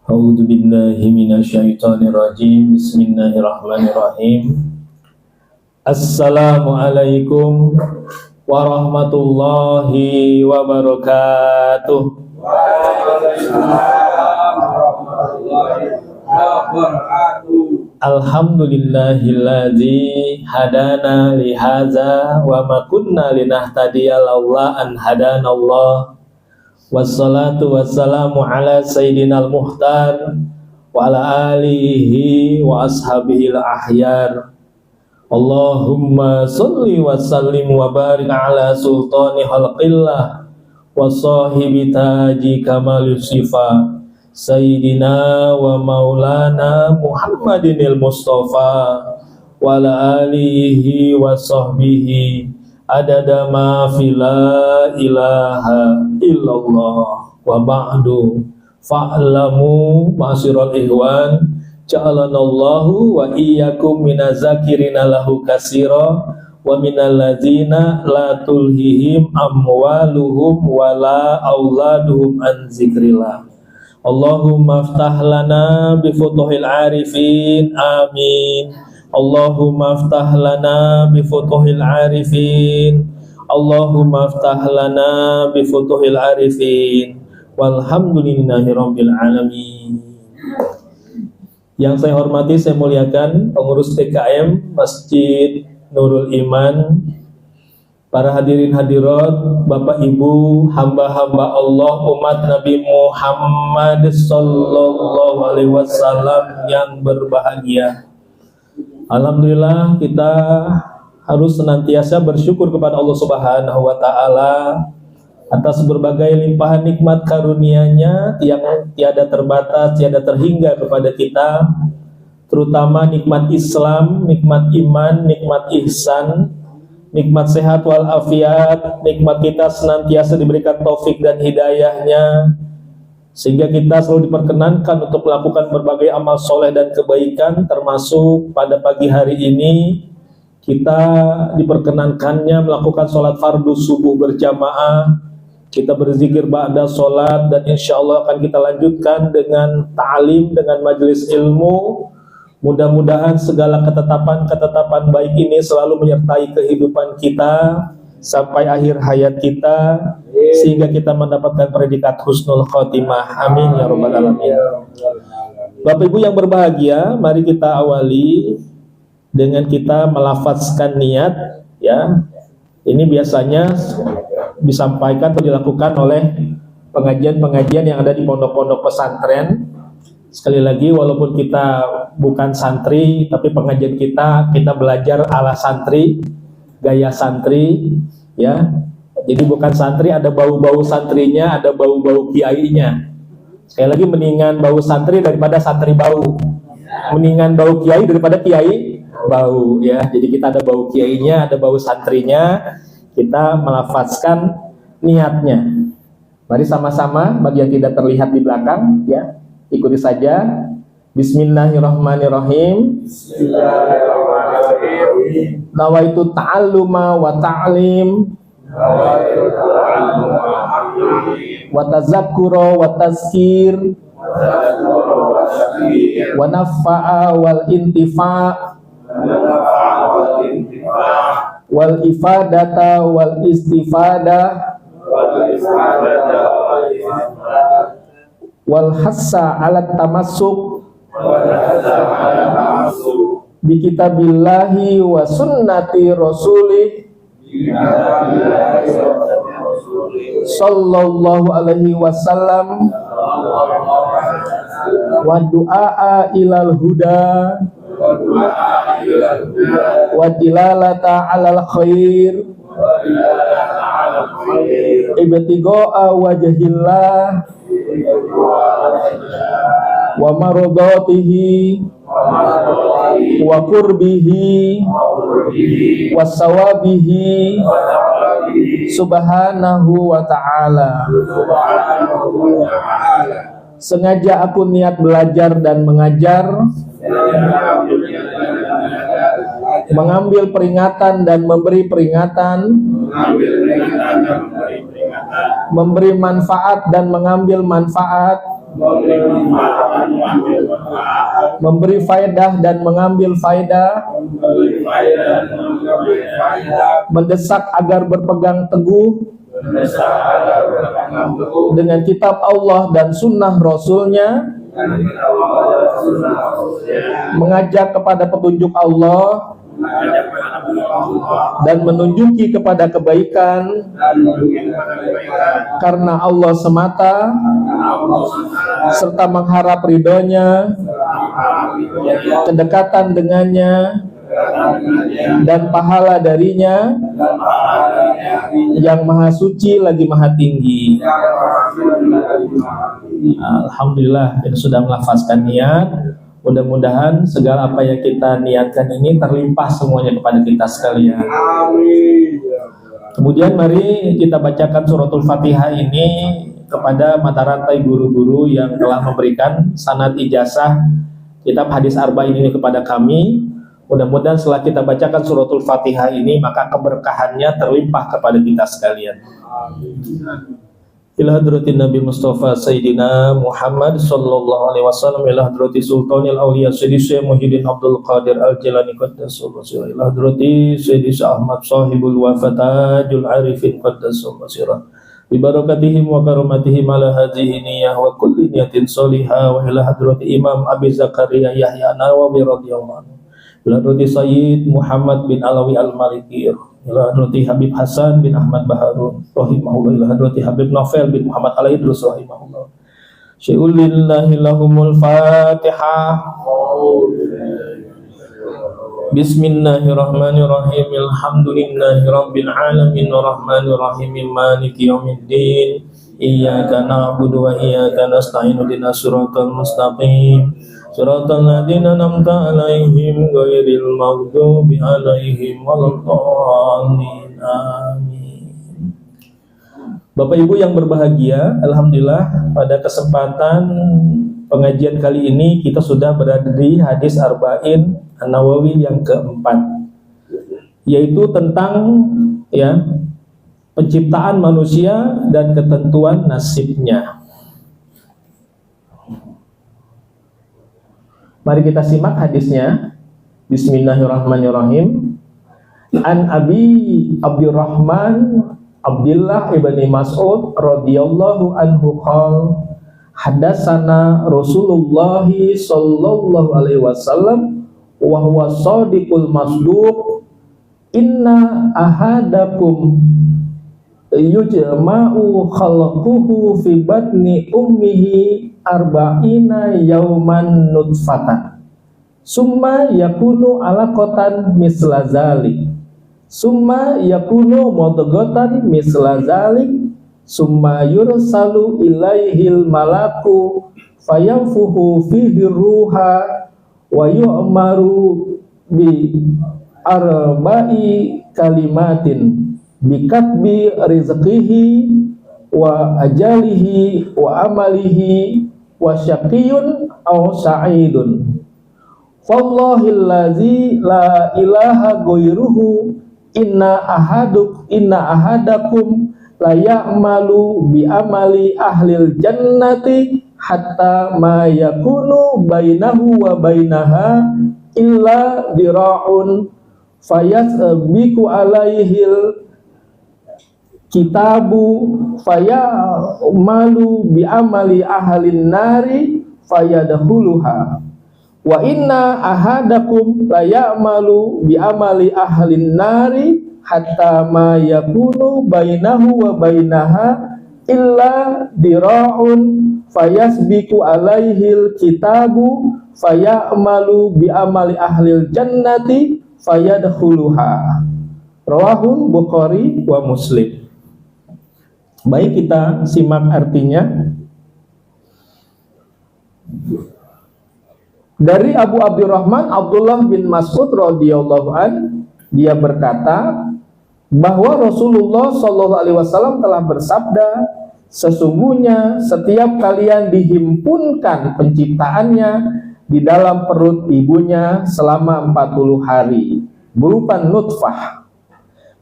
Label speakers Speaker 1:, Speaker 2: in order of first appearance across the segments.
Speaker 1: A'udzu billahi minasyaitonir rajim. Bismillahirrahmanirrahim. Assalamualaikum warahmatullahi wabarakatuh. Alhamdulillahilladzi hadana li hadza wa ma kunna linahtadiya laula an hadanallah. Wassalatu wassalamu ala sayyidinal muhtar wa ala alihi wa ashabihil ahyar. Allahumma salli wa sallim wa barik ala sultani khalqillah wa sahibi taji kamal sifa sayyidina wa maulana Muhammadinil Mustafa wa ala alihi wa sahbihi adada ma fi la ilaha illallah wa ba'du fa'lamu ma'asyiral ihwan ja'alanallahu wa iyyakum minazakirina lahu katsira wa minal ladzina la tulhihim amwaluhum wala auladuhum an zikrillah. Allahumma aftah lana bi futuhil arifin amin. Allahumma aftah lana bi futuhil arifin. Allahumma aftah lana bi futuhil arifin. Walhamdulillahirabbil alamin. Yang saya hormati, saya muliakan pengurus TKM Masjid Nurul Iman, para hadirin hadirat, Bapak Ibu, hamba-hamba Allah, umat Nabi Muhammad sallallahu alaihi wasallam yang berbahagia. Alhamdulillah, kita harus senantiasa bersyukur kepada Allah Subhanahu wa taala atas berbagai limpahan nikmat karunia-Nya yang tiada terbatas, tiada terhingga kepada kita, terutama nikmat Islam, nikmat iman, nikmat ihsan, nikmat sehat walafiat, nikmat kita senantiasa diberikan taufik dan hidayahnya, sehingga kita selalu diperkenankan untuk melakukan berbagai amal soleh dan kebaikan, termasuk pada pagi hari ini kita diperkenankannya melakukan sholat fardu subuh berjamaah, kita berzikir ba'da sholat, dan insya Allah akan kita lanjutkan dengan ta'lim, dengan majelis ilmu. Mudah-mudahan segala ketetapan-ketetapan baik ini selalu menyertai kehidupan kita sampai akhir hayat kita, sehingga kita mendapatkan predikat husnul khotimah. Amin ya rabbal alamin. Bapak Ibu yang berbahagia, mari kita awali dengan kita melafazkan niat, ya. Ini biasanya disampaikan atau dilakukan oleh pengajian-pengajian yang ada di pondok-pondok pesantren. Sekali lagi, walaupun kita bukan santri, tapi pengajian kita belajar ala santri, gaya santri, ya. Jadi bukan santri, ada bau-bau santrinya, ada bau-bau kiainya. Sekali lagi, mendingan bau santri daripada santri bau, mendingan bau kiai daripada kiai bau, ya. Jadi kita ada bau kiainya, ada bau santrinya, kita melafazkan niatnya. Mari sama-sama, bagi yang tidak terlihat di belakang, ya, ikuti saja. Bismillahirrahmanirrahim. Bismillahirrahmanirrahim. Nawaitu ta'alluma wa ta'lim wa tazakkura wa tazkir wa nafa'a wal intifa' wal ifadata wal istifada wal hassa ala tamassuk bi kitabillahi wa sunnati rasulih sallallahu alaihi wasallam wa du'a ilal huda wa dilalata alal khair ibtigo'a wajhillah wa maradatihi wa qurbihi wa sawabihi subhanahu wa ta'ala. Sengaja aku niat belajar dan mengajar, mengambil peringatan dan memberi peringatan, memberi manfaat dan mengambil manfaat, memberi faedah dan mengambil faedah, mendesak agar berpegang teguh dengan kitab Allah dan sunnah Rasulnya, mengajak kepada petunjuk Allah dan menunjuki kepada kebaikan karena Allah semata, serta mengharap ridhonya, kedekatan dengannya, dan pahala darinya yang maha suci lagi maha tinggi. Alhamdulillah kita sudah melafazkan niat. Mudah-mudahan segala apa yang kita niatkan ini terlimpah semuanya kepada kita sekalian. Kemudian mari kita bacakan suratul Fatihah ini kepada mata rantai guru-guru yang telah memberikan sanad ijazah kitab hadis arba'in ini kepada kami. Mudah-mudahan setelah kita bacakan suratul Fatihah ini, maka keberkahannya terlimpah kepada kita sekalian. Ila hadratin Nabi Mustafa Sayyidina Muhammad sallallahu alaihi wasallam, ila hadrati Sultanil Auliya Sayyidi Syekh Muhyiddin Abdul Qadir Al-Jilani qaddasallahu sirah, ila hadrati Sayyidi Ahmad Sahibul Wafatajul Arifin qaddasallahu sirah, bi barakatihim wa karomatihim ala hadhihi niyyah wa kulli niyatin sholihah, wa ila hadrati Imam Abi Zakaria Yahya Nawawi radhiyallahu anhu, ila hadrati Sayyid Muhammad bin Alawi Al-Maliki, ila hadrati Habib Hasan bin Ahmad Baharun rahimahullah, ila hadrati Habib Novel bin Muhammad Al-Idrus rahimahullah. Syai'ulillahi lahumul Fatihah. Bismillahirrahmanirrahim. Alhamdulillahi rabbil alamin arrahmanir rahim maliki yaumiddin. Iyyaka na'budu wa iyyaka nasta'in ihdinas siratal mustaqim. Suratul ladzina an'amta 'alaihim ghairil maghdubi 'alaihim waladdallin. Amin. Bapak Ibu yang berbahagia, alhamdulillah pada kesempatan pengajian kali ini kita sudah berada di hadis arba'in An-Nawawi yang keempat, yaitu tentang penciptaan manusia dan ketentuan nasibnya. Mari kita simak hadisnya. Bismillahirrahmanirrahim. An Abi Abdurrahman Abdullah ibni Mas'ud radhiyallahu anhu qala hadatsana Rasulullah sallallahu alaihi wasallam wa huwa shadiqul masduq, inna ahadakum yujma'u khalquhu fi batni ummihi arba'ina yauman nutfatan summa yakunu alaqatan misla zalik summa yakunu mudghatan misla zalik summa yursalu ilaihil malaku fayanfuhu fihi ruha wa yu'maru bi arba'i kalimatin bi katbi rizqihi wa ajalihi wa amalihi wa syaqiyun aw sa'idun. Wallahillazi la ilaha ghairuhu inna ahadakum la ya'malu bi amali ahlil jannati hatta ma yakunu bainahu wa bainaha illa dira'un fayasbiqu alaihil kitabu fayamalu bi amali ahlin nari fayadkhuluha wa inna ahadakum la ya'malu bi amali ahlin nari hatta ma yakunu bainahu wa bainaha illa dira'un fayasbiqu alaihil kitabu fayamalu bi amali ahlil jannati fayadkhuluha. Rawahul Bukhari wa Muslim. Baik, kita simak artinya. Dari Abu Abdurrahman Abdullah bin Mas'ud radhiyallahu an, dia berkata bahwa Rasulullah sallallahu alaihi wasallam telah bersabda, sesungguhnya setiap kalian dihimpunkan penciptaannya di dalam perut ibunya selama 40 hari berupa nutfah,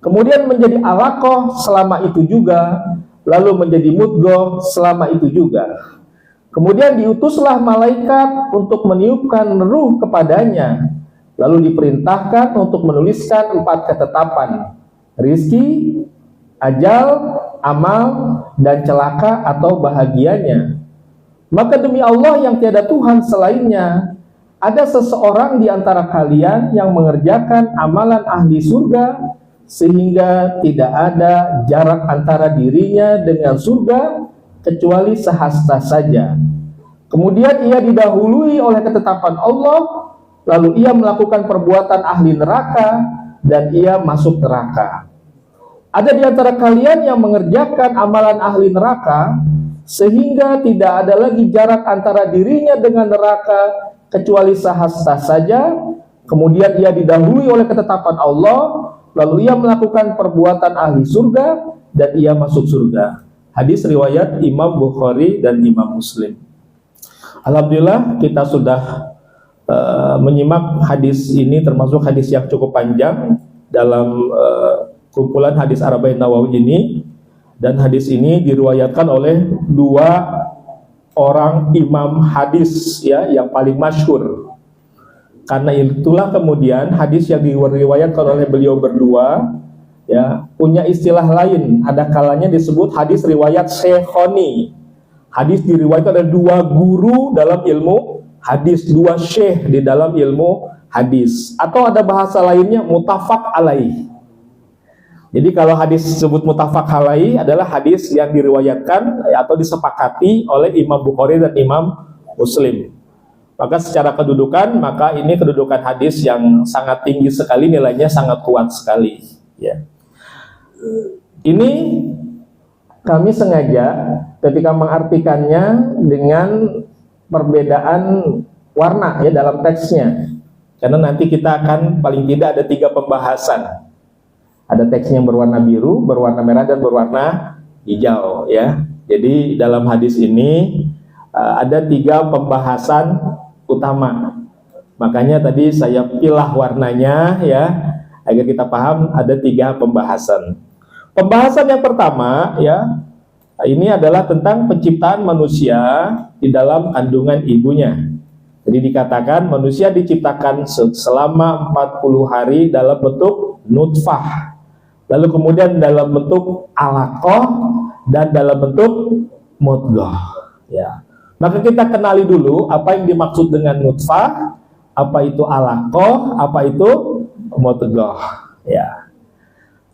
Speaker 1: kemudian menjadi alaqah selama itu juga, lalu menjadi mudghah selama itu juga, Kemudian diutuslah malaikat untuk meniupkan ruh kepadanya. Lalu diperintahkan untuk menuliskan 4 ketetapan: rizki, ajal, amal, dan celaka atau bahagianya. Maka demi Allah yang tiada Tuhan selainnya, ada seseorang di antara kalian yang mengerjakan amalan ahli surga, sehingga tidak ada jarak antara dirinya dengan surga kecuali sehasta saja. Kemudian ia didahului oleh ketetapan Allah, lalu ia melakukan perbuatan ahli neraka dan ia masuk neraka. Ada di antara kalian yang mengerjakan amalan ahli neraka, sehingga tidak ada lagi jarak antara dirinya dengan neraka kecuali sehasta saja. Kemudian ia didahului oleh ketetapan Allah, lalu ia melakukan perbuatan ahli surga dan ia masuk surga. Hadis riwayat Imam Bukhari dan Imam Muslim. Alhamdulillah kita sudah menyimak hadis ini, termasuk hadis yang cukup panjang dalam kumpulan hadis Arba'in Nawawi ini. Dan hadis ini diriwayatkan oleh 2 orang imam hadis ya yang paling masyhur. Karena itulah kemudian hadis yang diriwayatkan oleh beliau berdua ya punya istilah lain. Ada kalanya disebut hadis riwayat syekhoni. Hadis diriwayatkan oleh 2 guru dalam ilmu hadis, 2 syekh di dalam ilmu hadis. Atau ada bahasa lainnya muttafaq alaih. Jadi kalau hadis disebut muttafaq alaih adalah hadis yang diriwayatkan atau disepakati oleh Imam Bukhari dan Imam Muslim. Maka secara kedudukan, maka ini kedudukan hadis yang sangat tinggi sekali, nilainya sangat kuat sekali ya. Ini kami sengaja ketika mengartikannya dengan perbedaan warna ya dalam teksnya. Karena nanti kita akan paling tidak ada 3 pembahasan. Ada teksnya yang berwarna biru, berwarna merah, dan berwarna hijau ya. Jadi dalam hadis ini ada 3 pembahasan utama. Makanya tadi saya pilih warnanya ya, agar kita paham ada 3 pembahasan. Pembahasan yang pertama ya, ini adalah tentang penciptaan manusia di dalam kandungan ibunya. Jadi dikatakan manusia diciptakan selama 40 hari dalam bentuk nutfah. Lalu kemudian dalam bentuk alaqah dan dalam bentuk mudghah ya. Maka kita kenali dulu apa yang dimaksud dengan nutfah, apa itu alaqah, apa itu mudghah ya.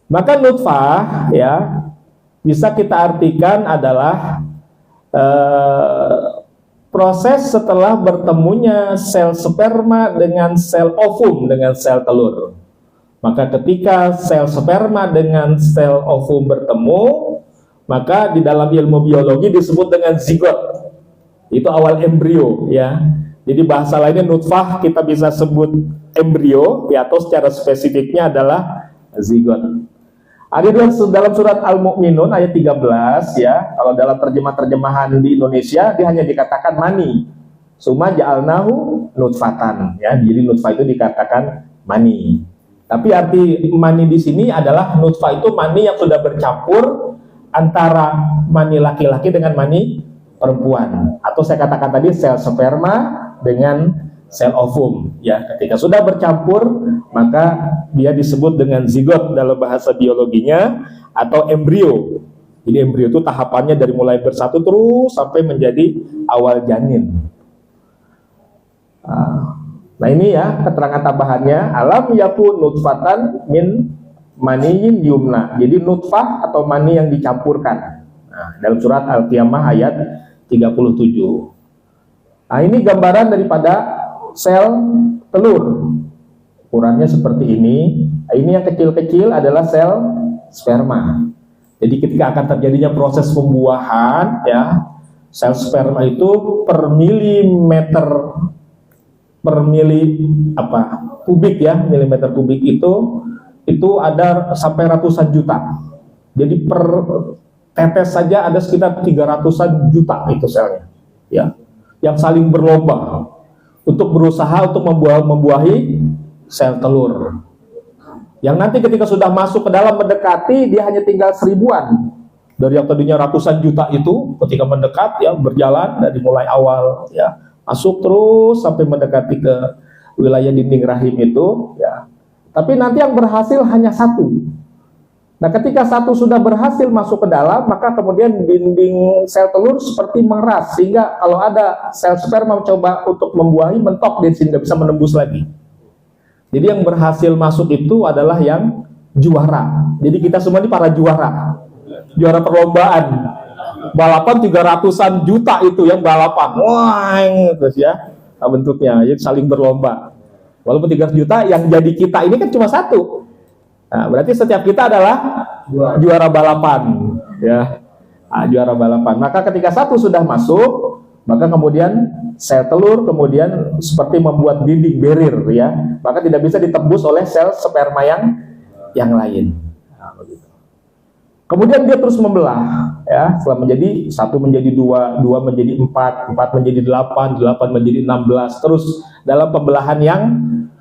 Speaker 1: Maka nutfah ya bisa kita artikan adalah proses setelah bertemunya sel sperma dengan sel ovum dengan sel telur. Maka ketika sel sperma dengan sel ovum bertemu, maka di dalam ilmu biologi disebut dengan zigot. Itu awal embrio ya. Jadi bahasa lainnya nutfah kita bisa sebut embrio ya, atau secara spesifiknya adalah zigot. Ada dalam surat Al-Mu'minun ayat 13 ya. Kalau dalam terjemahan di Indonesia dia hanya dikatakan mani. Summa ja'alnahu nutfatan ya. Jadi nutfah itu dikatakan mani. Tapi arti mani di sini adalah nutfah itu mani yang sudah bercampur antara mani laki-laki dengan mani perempuan. Atau saya katakan tadi sel sperma dengan sel ovum ya. Ketika sudah bercampur maka dia disebut dengan zigot dalam bahasa biologinya atau embrio. Jadi embrio itu tahapannya dari mulai bersatu terus sampai menjadi awal janin. Nah ini ya keterangan tambahannya, alam yakun nutfatan min maniyin yumna. Jadi nutfah atau mani yang dicampurkan. Nah, dalam surat Al-Qiyamah ayat 37. Nah ini gambaran daripada sel telur. Ukurannya seperti ini. Nah, ini yang kecil-kecil adalah sel sperma. Jadi ketika akan terjadinya proses pembuahan ya, sel sperma itu per milimeter kubik ya, milimeter kubik itu ada sampai ratusan juta. Jadi per tetes saja ada sekitar 300-an juta itu selnya ya, yang saling berlomba untuk berusaha untuk membuahi sel telur. Yang nanti ketika sudah masuk ke dalam mendekati, dia hanya tinggal 1000-an. Dari yang tadinya ratusan juta itu ketika mendekat ya berjalan dari mulai awal ya masuk terus sampai mendekati ke wilayah dinding rahim itu ya. Tapi nanti yang berhasil hanya satu. Nah, ketika satu sudah berhasil masuk ke dalam, maka kemudian dinding sel telur seperti mengeras sehingga kalau ada sel sperma mencoba untuk membuahi, mentok di sini, nggak bisa menembus lagi. Jadi yang berhasil masuk itu adalah yang juara. Jadi kita semua ini para juara. Juara perlombaan. Balapan 300-an juta itu yang balapan. Wah, terus ya bentuknya, jadi saling berlomba. Walaupun 300 juta, yang jadi kita ini kan cuma satu. Nah, berarti setiap kita adalah juara balapan, ya, juara balapan. Maka ketika satu sudah masuk, maka kemudian sel telur kemudian seperti membuat dinding barrier, ya, maka tidak bisa ditembus oleh sel sperma yang lain. Nah, begitu. Kemudian dia terus membelah, ya, setelah menjadi satu menjadi dua, dua menjadi empat, empat menjadi delapan, delapan menjadi 16, terus dalam pembelahan yang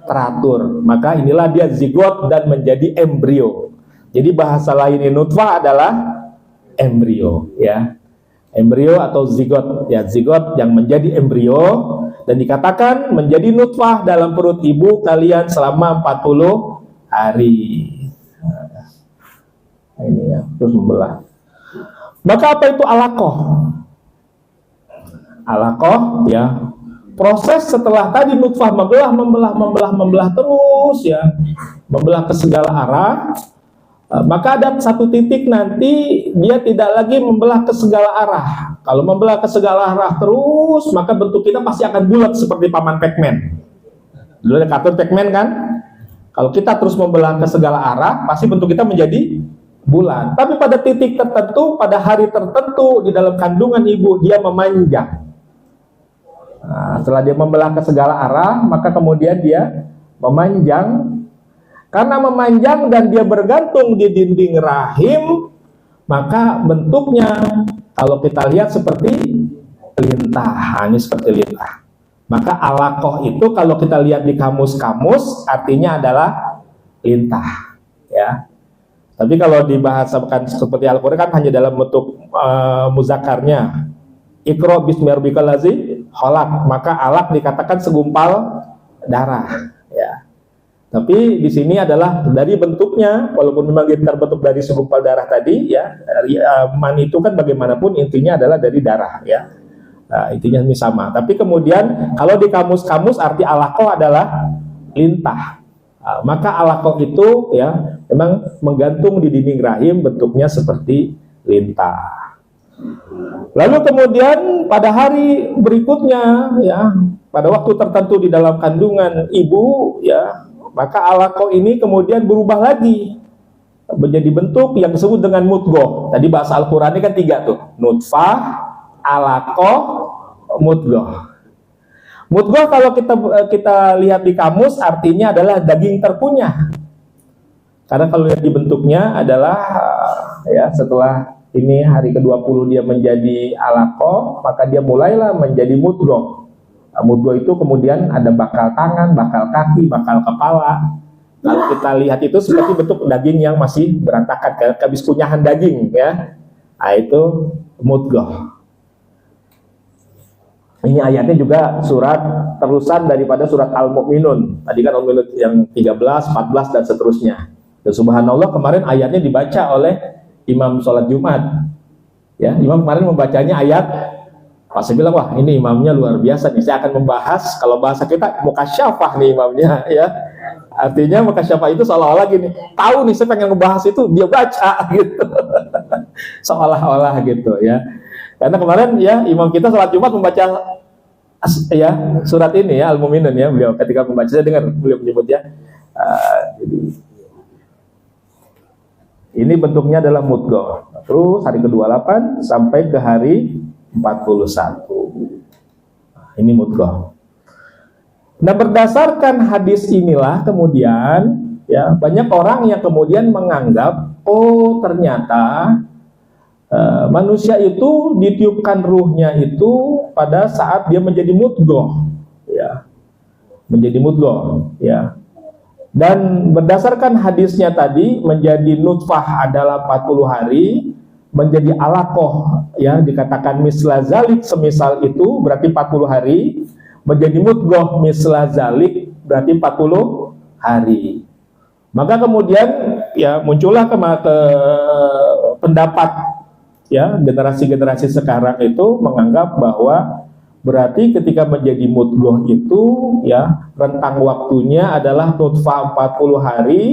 Speaker 1: teratur. Maka inilah dia zigot dan menjadi embrio. Jadi bahasa lain nutfah adalah embrio, ya. Embrio atau zigot, ya, zigot yang menjadi embrio dan dikatakan menjadi nutfah dalam perut ibu kalian selama 40 hari. Nah, ini ya, terus membelah. Maka apa itu alaqah? Alaqah, ya, proses setelah tadi nutfah membelah terus, ya, membelah ke segala arah. Maka ada satu titik nanti dia tidak lagi membelah ke segala arah. Kalau membelah ke segala arah terus, maka bentuk kita pasti akan bulat seperti paman Pac-Man. Dulu ada kartun Pac-Man kan? Kalau kita terus membelah ke segala arah, pasti bentuk kita menjadi bulan. Tapi pada titik tertentu, pada hari tertentu di dalam kandungan ibu dia memanjang. Nah, setelah dia membelah ke segala arah, maka kemudian dia memanjang. Karena memanjang dan dia bergantung di dinding rahim, maka bentuknya kalau kita lihat seperti lintah. Ini seperti lintah. Maka alaqah itu kalau kita lihat di kamus-kamus artinya adalah lintah, ya. Tapi kalau dibahasakan seperti Al-Quran kan hanya dalam bentuk muzakarnya. Iqra bismi rabbikal ladzi khalaq, maka alaq dikatakan segumpal darah, ya. Tapi di sini adalah dari bentuknya, walaupun memang dia terbentuk dari segumpal darah tadi, ya. Mani itu kan bagaimanapun intinya adalah dari darah, ya. Nah, intinya ini sama. Tapi kemudian kalau di kamus-kamus arti alaqah adalah lintah. Nah, maka alaqah itu ya memang menggantung di dinding rahim, bentuknya seperti lintah. Lalu kemudian pada hari berikutnya, ya, pada waktu tertentu di dalam kandungan ibu, ya, maka alaqah ini kemudian berubah lagi menjadi bentuk yang disebut dengan mudghah. Tadi bahasa Al-Qur'an ini kan 3 tuh, nutfah, alaqah, mudghah. Mudghah kalau kita lihat di kamus artinya adalah daging terkunyah. Karena kalau lihat di bentuknya adalah ya setelah ini hari ke-20 dia menjadi alaqah, maka dia mulailah menjadi mudghah. Nah, mudghah itu kemudian ada bakal tangan, bakal kaki, bakal kepala. Kalau kita lihat itu seperti bentuk daging yang masih berantakan, habis kunyahan daging, ya. Nah, itu mudghah. Ini ayatnya juga surat terusan daripada surat Al-Mu'minun. Tadi kan Al-Mu'minun yang 13, 14 dan seterusnya. Dan subhanallah kemarin ayatnya dibaca oleh imam sholat Jumat. Ya, imam kemarin membacanya ayat. Pas saya bilang, wah ini imamnya luar biasa nih. Saya akan membahas, kalau bahasa kita mukasyafah nih imamnya, ya. Artinya mukasyafah itu seolah-olah gini, tahu nih saya pengen ngebahas itu, dia baca gitu. Seolah-olah gitu, ya. Karena kemarin ya imam kita sholat Jumat membaca ya surat ini ya Al-Mu'minun, ya, beliau ketika membaca, saya dengar beliau menyebutnya. Jadi ini bentuknya adalah mudghah. Terus hari ke-28 sampai ke hari 41. Ini mudghah. Nah, berdasarkan hadis inilah kemudian ya banyak orang yang kemudian menganggap, oh ternyata manusia itu ditiupkan ruhnya itu pada saat dia menjadi mudghah, ya, menjadi mudghah, ya. Dan berdasarkan hadisnya tadi menjadi nutfah adalah 40 hari, menjadi alaqah, ya, dikatakan misla zalik semisal itu berarti 40 hari, menjadi mudghah misla zalik berarti 40 hari. Maka kemudian ya muncullah ke pendapat, ya, generasi-generasi sekarang itu menganggap bahwa berarti ketika menjadi mudghah itu, ya, rentang waktunya adalah nutfah 40 hari,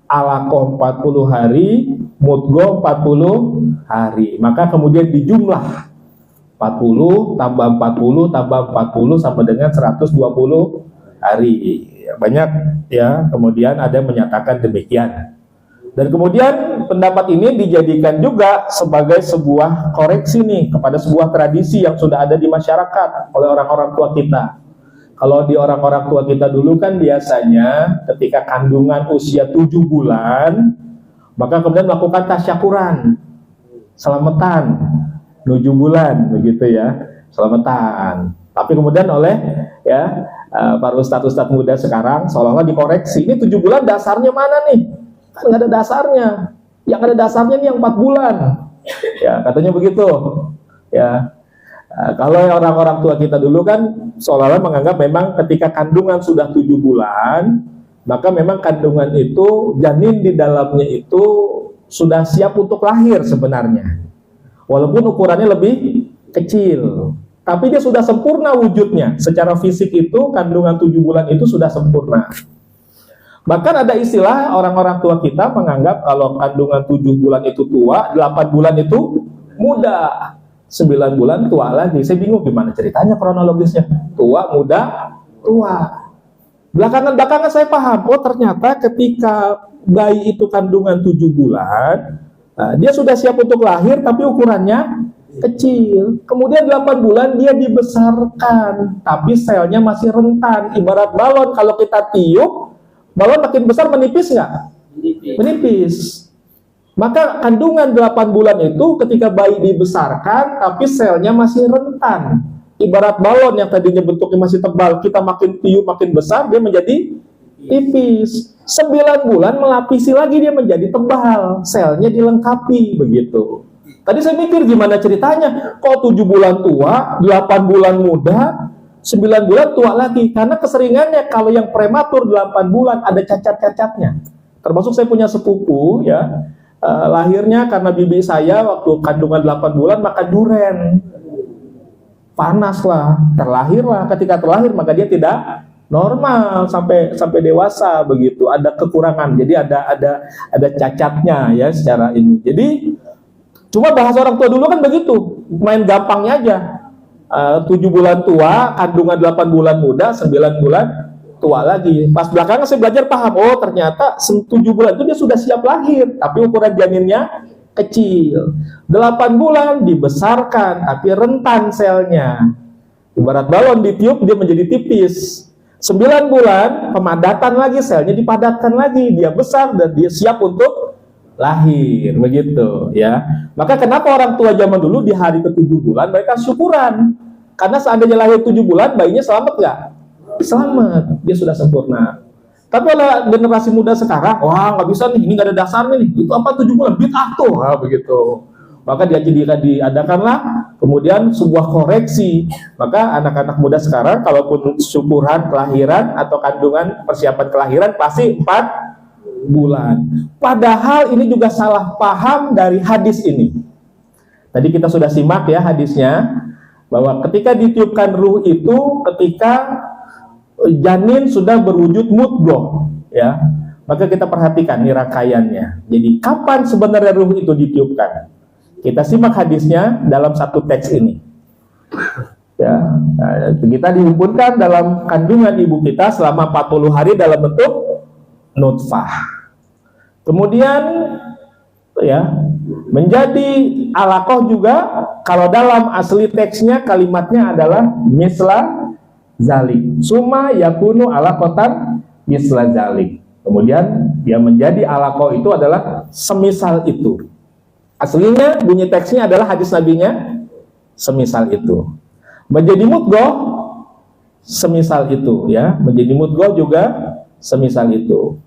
Speaker 1: alaqah 40 hari, mudghah 40 hari. Maka kemudian dijumlah 40 tambah 40 tambah 40 sama dengan 120 hari. Banyak, ya, kemudian ada yang menyatakan demikian. Dan kemudian pendapat ini dijadikan juga sebagai sebuah koreksi nih kepada sebuah tradisi yang sudah ada di masyarakat oleh orang-orang tua kita. Kalau di orang-orang tua kita dulu kan biasanya ketika kandungan usia 7 bulan, maka kemudian melakukan tasyakuran, selamatan 7 bulan, begitu ya, selamatan. Tapi kemudian oleh, ya, para ustadz-ustadz muda sekarang seolah-olah dikoreksi, ini 7 bulan dasarnya mana nih? Kan nggak ada dasarnya. Yang ada dasarnya nih yang 4 bulan. Ya, katanya begitu. Ya. Kalau orang-orang tua kita dulu kan seolah-olah menganggap memang ketika kandungan sudah 7 bulan, maka memang kandungan itu, janin di dalamnya itu sudah siap untuk lahir sebenarnya. Walaupun ukurannya lebih kecil, tapi dia sudah sempurna wujudnya. Secara fisik itu kandungan 7 bulan itu sudah sempurna. Bahkan ada istilah orang-orang tua kita menganggap kalau kandungan 7 bulan itu tua, 8 bulan itu muda, 9 bulan tua lagi. Saya bingung gimana ceritanya kronologisnya. Tua, muda, tua. Belakangan saya paham, oh ternyata ketika bayi itu kandungan 7 bulan, dia sudah siap untuk lahir tapi ukurannya kecil. Kemudian 8 bulan dia dibesarkan, tapi selnya masih rentan. Ibarat balon, kalau kita tiup, balon makin besar menipis nggak? Menipis. Maka kandungan 8 bulan itu ketika bayi dibesarkan, tapi selnya masih rentan. Ibarat balon yang tadinya bentuknya masih tebal, kita makin tiup makin besar, dia menjadi tipis. 9 bulan melapisi lagi, dia menjadi tebal, selnya dilengkapi, begitu. Tadi saya mikir gimana ceritanya, kok 7 bulan tua, 8 bulan muda, 9 bulan tua lagi. Karena keseringannya kalau yang prematur 8 bulan ada cacat-cacatnya. Termasuk saya punya sepupu, ya, lahirnya karena bibi saya waktu kandungan 8 bulan makan duren. Panas lah, terlahirlah. Ketika terlahir maka dia tidak normal sampai dewasa, begitu. Ada kekurangan. Jadi ada cacatnya, ya, secara ini. Jadi cuma bahasa orang tua dulu kan begitu, main gampangnya aja. 7 bulan tua, kandungan 8 bulan muda, 9 bulan tua lagi. Pas belakangan saya belajar paham, oh ternyata 7 bulan itu dia sudah siap lahir, tapi ukuran janinnya kecil. 8 bulan dibesarkan, tapi rentan selnya. Ibarat balon ditiup, dia menjadi tipis. 9 bulan, pemadatan lagi, selnya dipadatkan lagi, dia besar dan dia siap untuk lahir, begitu, ya. Maka kenapa orang tua zaman dulu di hari ke-7 bulan mereka syukuran? Karena seandainya lahir 7 bulan, bayinya selamat nggak? Selamat, dia sudah sempurna. Tapi oleh generasi muda sekarang, wah nggak bisa nih, ini nggak ada dasarnya nih. Itu apa 7 bulan? Bid'ah tuh, begitu. Maka diadakanlah kemudian sebuah koreksi. Maka anak-anak muda sekarang, kalaupun syukuran kelahiran atau kandungan persiapan kelahiran pasti 4 bulan. Padahal ini juga salah paham dari hadis ini. Tadi kita sudah simak, ya, hadisnya, bahwa ketika ditiupkan ruh itu ketika janin sudah berwujud mudghah, ya. Maka kita perhatikan nih rangkaiannya. Jadi kapan sebenarnya ruh itu ditiupkan? Kita simak hadisnya dalam satu teks ini. Ya, kita dihimpunkan dalam kandungan ibu kita selama 40 hari dalam bentuk nutfah. Kemudian, ya, menjadi alaqah juga. Kalau dalam asli teksnya kalimatnya adalah misla zalik. Summa yakunu alaqatan misla zalik. Kemudian dia menjadi alaqah itu adalah semisal itu. Aslinya bunyi teksnya adalah hadis nabinya semisal itu. Menjadi mudghah semisal itu, ya. Menjadi mudghah juga semisal itu.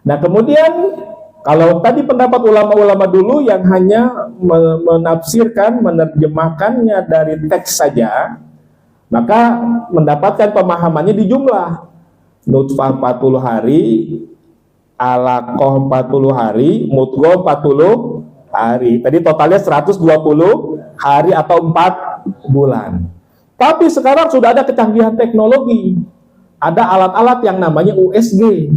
Speaker 1: Nah, kemudian Kalau tadi pendapat ulama-ulama dulu yang hanya menafsirkan, menerjemahkannya dari teks saja, maka mendapatkan pemahamannya di jumlah. Nutfah 40 hari, alaqah 40 hari, mudghah 40 hari. Tadi totalnya 120 hari atau 4 bulan. Tapi sekarang sudah ada kecanggihan teknologi. Ada alat-alat yang namanya USG.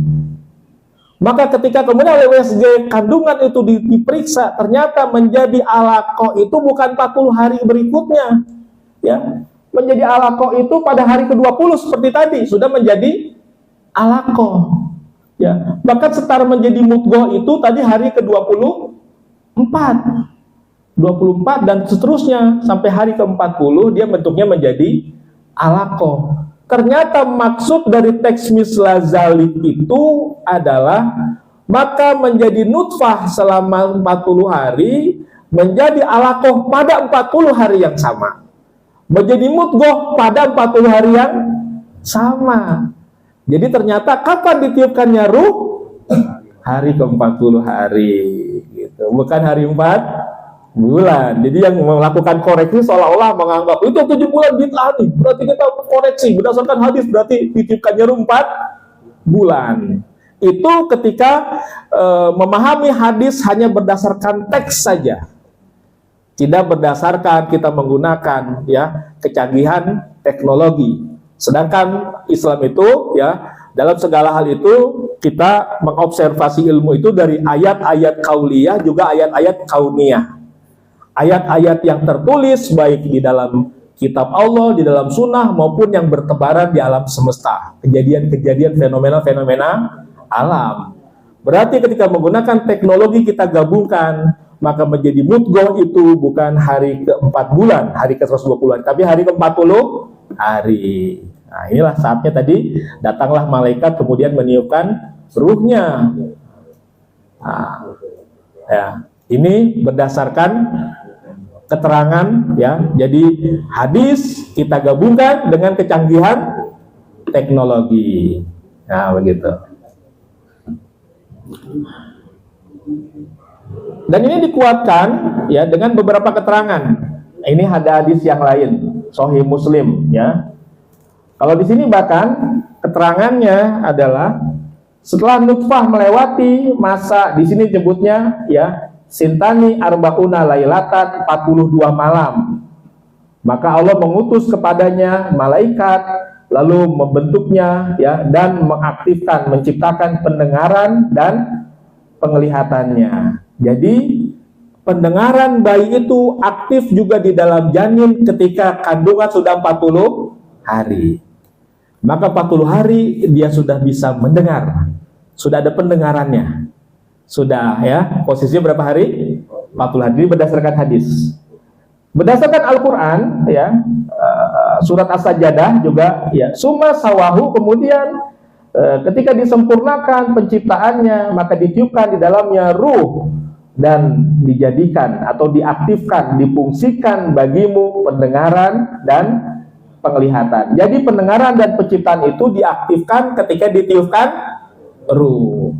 Speaker 1: Maka ketika kemudian USG kandungan itu diperiksa, ternyata menjadi alaqah itu bukan 40 hari berikutnya. Ya, menjadi alaqah itu pada hari ke-20 seperti tadi sudah menjadi alaqah. Ya, bahkan setara menjadi mudghah itu tadi hari ke-24. 24 dan seterusnya sampai hari ke-40 dia bentuknya menjadi alaqah. Ternyata maksud dari teks misla zalik itu adalah maka menjadi nutfah selama 40 hari, menjadi alaqah pada 40 hari yang sama, menjadi mudghah pada 40 hari yang sama. Jadi ternyata kapan ditiupkannya ruh? Hari ke-40 hari gitu. Bukan hari 4 bulan. Jadi yang melakukan koreksi seolah-olah menganggap itu 7 bulan bid'ah nih, berarti kita koreksi berdasarkan hadis, berarti ditiupkannya 4 bulan. Itu ketika memahami hadis hanya berdasarkan teks saja, tidak berdasarkan kita menggunakan ya kecanggihan teknologi. Sedangkan Islam itu ya dalam segala hal itu kita mengobservasi ilmu itu dari ayat-ayat kauliyah juga ayat-ayat kauniyah. Ayat-ayat yang tertulis baik di dalam kitab Allah, di dalam sunnah maupun yang bertebaran di alam semesta, kejadian-kejadian, fenomena-fenomena alam. Berarti ketika menggunakan teknologi kita gabungkan, maka menjadi mudghah itu bukan hari ke-4 bulan, hari ke-120, tapi hari ke-40 hari. Nah, inilah saatnya tadi datanglah malaikat kemudian meniupkan ruhnya. Nah, ya, ini berdasarkan keterangan ya. Jadi hadis kita gabungkan dengan kecanggihan teknologi. Nah, begitu. Dan ini dikuatkan ya dengan beberapa keterangan. Ini ada hadis yang lain, Sahih Muslim ya. Kalau di sini bahkan keterangannya adalah setelah nutfah melewati masa, di sini nyebutnya ya sintani arba'una lailatan, 42 malam. Maka Allah mengutus kepadanya malaikat lalu membentuknya ya dan mengaktifkan, menciptakan pendengaran dan penglihatannya. Jadi pendengaran bayi itu aktif juga di dalam janin ketika kandungan sudah 40 hari. Maka 40 hari dia sudah bisa mendengar. Sudah ada pendengarannya. Sudah ya, posisinya berapa hari? 40 hari berdasarkan hadis. Berdasarkan Al-Quran ya, surat As-Sajdah juga ya, summa sawahu, kemudian ketika disempurnakan penciptaannya maka ditiupkan di dalamnya ruh dan dijadikan atau diaktifkan, difungsikan bagimu pendengaran dan penglihatan. Jadi pendengaran dan penciptaan itu diaktifkan ketika ditiupkan ruh.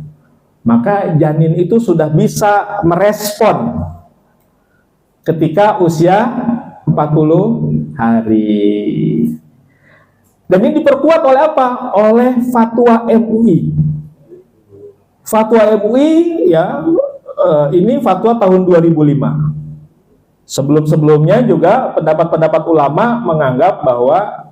Speaker 1: Maka janin itu sudah bisa merespon ketika usia 40 hari. Dan ini diperkuat oleh apa? Oleh fatwa MUI. Fatwa MUI ya, ini fatwa tahun 2005. Sebelum-sebelumnya juga pendapat-pendapat ulama menganggap bahwa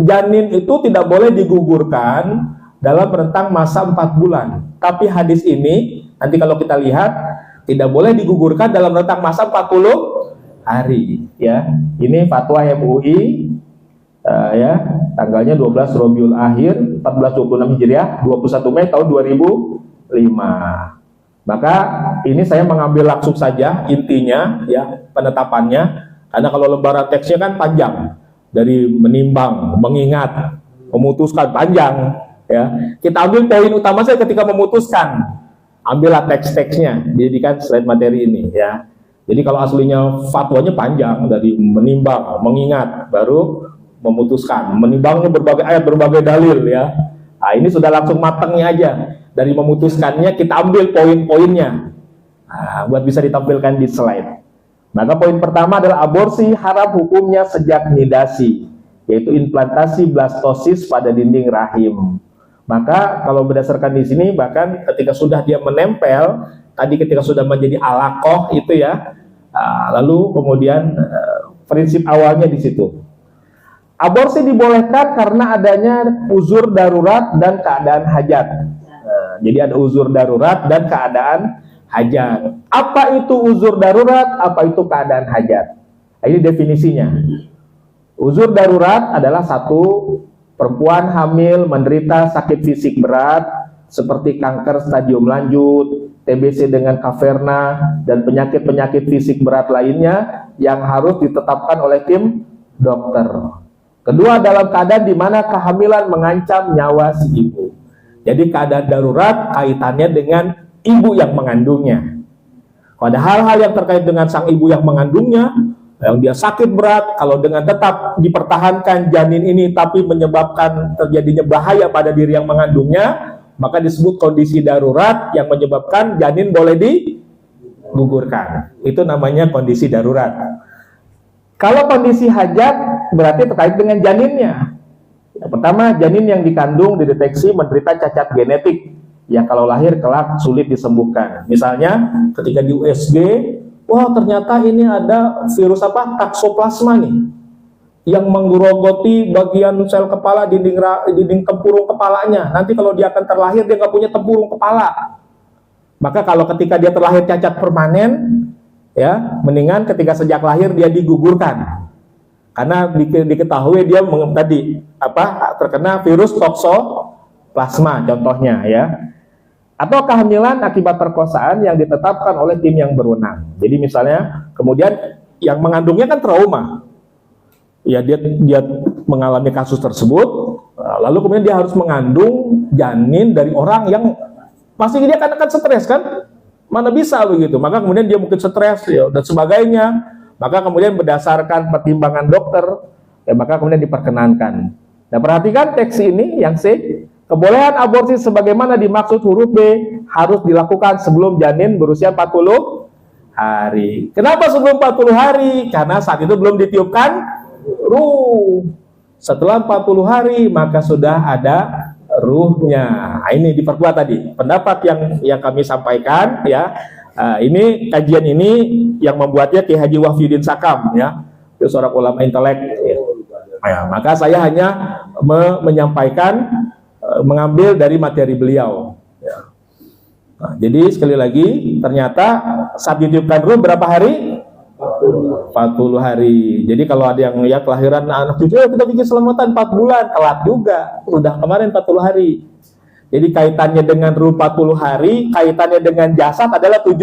Speaker 1: janin itu tidak boleh digugurkan dalam rentang masa 4 bulan. Tapi hadis ini, nanti kalau kita lihat, tidak boleh digugurkan dalam rentang masa 40 hari. Ya, ini fatwa MUI, ya, tanggalnya 12 Rabiul Akhir 1426 Hijriah, 21 Mei tahun 2005. Maka ini saya mengambil langsung saja intinya, ya, penetapannya, karena kalau lembaran teksnya kan panjang, dari menimbang, mengingat, memutuskan panjang. Ya, kita ambil poin utama saya ketika memutuskan, ambillah teks-teksnya, dijadikan slide materi ini ya. Jadi kalau aslinya fatwanya panjang, dari menimbang, mengingat, baru memutuskan, menimbangnya berbagai ayat, berbagai dalil ya. Nah, ini sudah langsung matangnya aja. dari memutuskannya kita ambil poin-poinnya. Buat bisa ditampilkan di slide. Maka poin pertama adalah aborsi haram hukumnya sejak nidasi, yaitu implantasi blastosis pada dinding rahim. Maka kalau berdasarkan di sini, bahkan ketika sudah dia menempel, tadi ketika sudah menjadi alaqoh itu ya, lalu kemudian prinsip awalnya di situ. Aborsi dibolehkan karena adanya uzur darurat dan keadaan hajat. Jadi ada uzur darurat dan keadaan hajat. Apa itu uzur darurat? Apa itu keadaan hajat? Ini definisinya. Uzur darurat adalah satu, perempuan hamil menderita sakit fisik berat seperti kanker stadium lanjut, TBC dengan kaverna, dan penyakit-penyakit fisik berat lainnya yang harus ditetapkan oleh tim dokter. Kedua, dalam keadaan di mana kehamilan mengancam nyawa si ibu. Jadi keadaan darurat kaitannya dengan ibu yang mengandungnya. Kalau ada hal-hal yang terkait dengan sang ibu yang mengandungnya, yang dia sakit berat, kalau dengan tetap dipertahankan janin ini tapi menyebabkan terjadinya bahaya pada diri yang mengandungnya, maka disebut kondisi darurat yang menyebabkan janin boleh digugurkan. Itu namanya kondisi darurat. Kalau kondisi hajat berarti terkait dengan janinnya. Yang pertama, janin yang dikandung dideteksi menderita cacat genetik yang kalau lahir kelak sulit disembuhkan. Misalnya ketika di USG, wah ternyata ini ada virus taksoplasma nih yang menggerogoti bagian sel kepala, dinding tempurung kepalanya. Nanti kalau dia akan terlahir dia nggak punya tempurung kepala. Maka kalau ketika dia terlahir cacat permanen, ya mendingan ketika sejak lahir dia digugurkan. Karena diketahui dia terkena virus toksoplasma contohnya ya. Atau kehamilan akibat perkosaan yang ditetapkan oleh tim yang berwenang. Jadi misalnya kemudian yang mengandungnya kan trauma. Ya dia mengalami kasus tersebut, lalu kemudian dia harus mengandung janin dari orang yang pasti dia akan stres kan? Mana bisa begitu? Maka kemudian dia mungkin stres ya, dan sebagainya. Maka kemudian berdasarkan pertimbangan dokter, ya maka kemudian diperkenankan. Nah perhatikan teks ini yang C. Kebolehan aborsi sebagaimana dimaksud huruf B harus dilakukan sebelum janin berusia 40 hari. Kenapa sebelum 40 hari? Karena saat itu belum ditiupkan ruh. Setelah 40 hari maka sudah ada ruhnya. Nah, ini diperkuat tadi. Pendapat yang kami sampaikan ya. Ini kajian ini yang membuatnya Ki Haji Wahidin Sakam ya. Itu seorang ulama intelek. Ya, maka saya hanya menyampaikan mengambil dari materi beliau. Ya. Nah, jadi sekali lagi ternyata saat ditiupkan ruh berapa hari? 40 hari. Jadi kalau ada yang ya kelahiran anak cucu kita bikin selamatan 4 bulan, telat juga. Udah kemarin 40 hari. Jadi kaitannya dengan ruh 40 hari, kaitannya dengan jasad adalah 7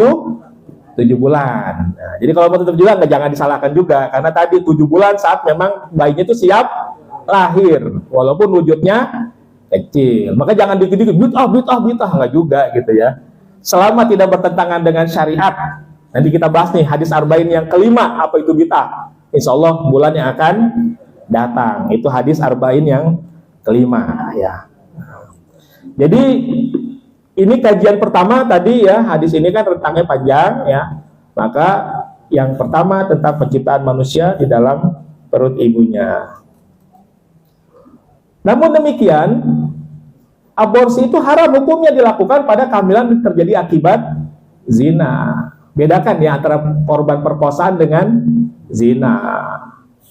Speaker 1: bulan. Nah, jadi kalau mau tetap juga jangan disalahkan juga karena tadi 7 bulan saat memang bayinya itu siap lahir walaupun wujudnya kecil. Maka jangan dikit-dikit bid'ah enggak juga gitu ya. Selama tidak bertentangan dengan syariat. Nanti kita bahas nih hadis arba'in yang kelima apa itu bid'ah. Insyaallah bulan yang akan datang. Itu hadis arba'in yang kelima ya. Jadi ini kajian pertama tadi ya, hadis ini kan rentangnya panjang ya. Maka yang pertama tentang penciptaan manusia di dalam perut ibunya. Namun demikian, aborsi itu haram hukumnya dilakukan pada kehamilan terjadi akibat zina. Bedakan ya antara korban perkosaan dengan zina.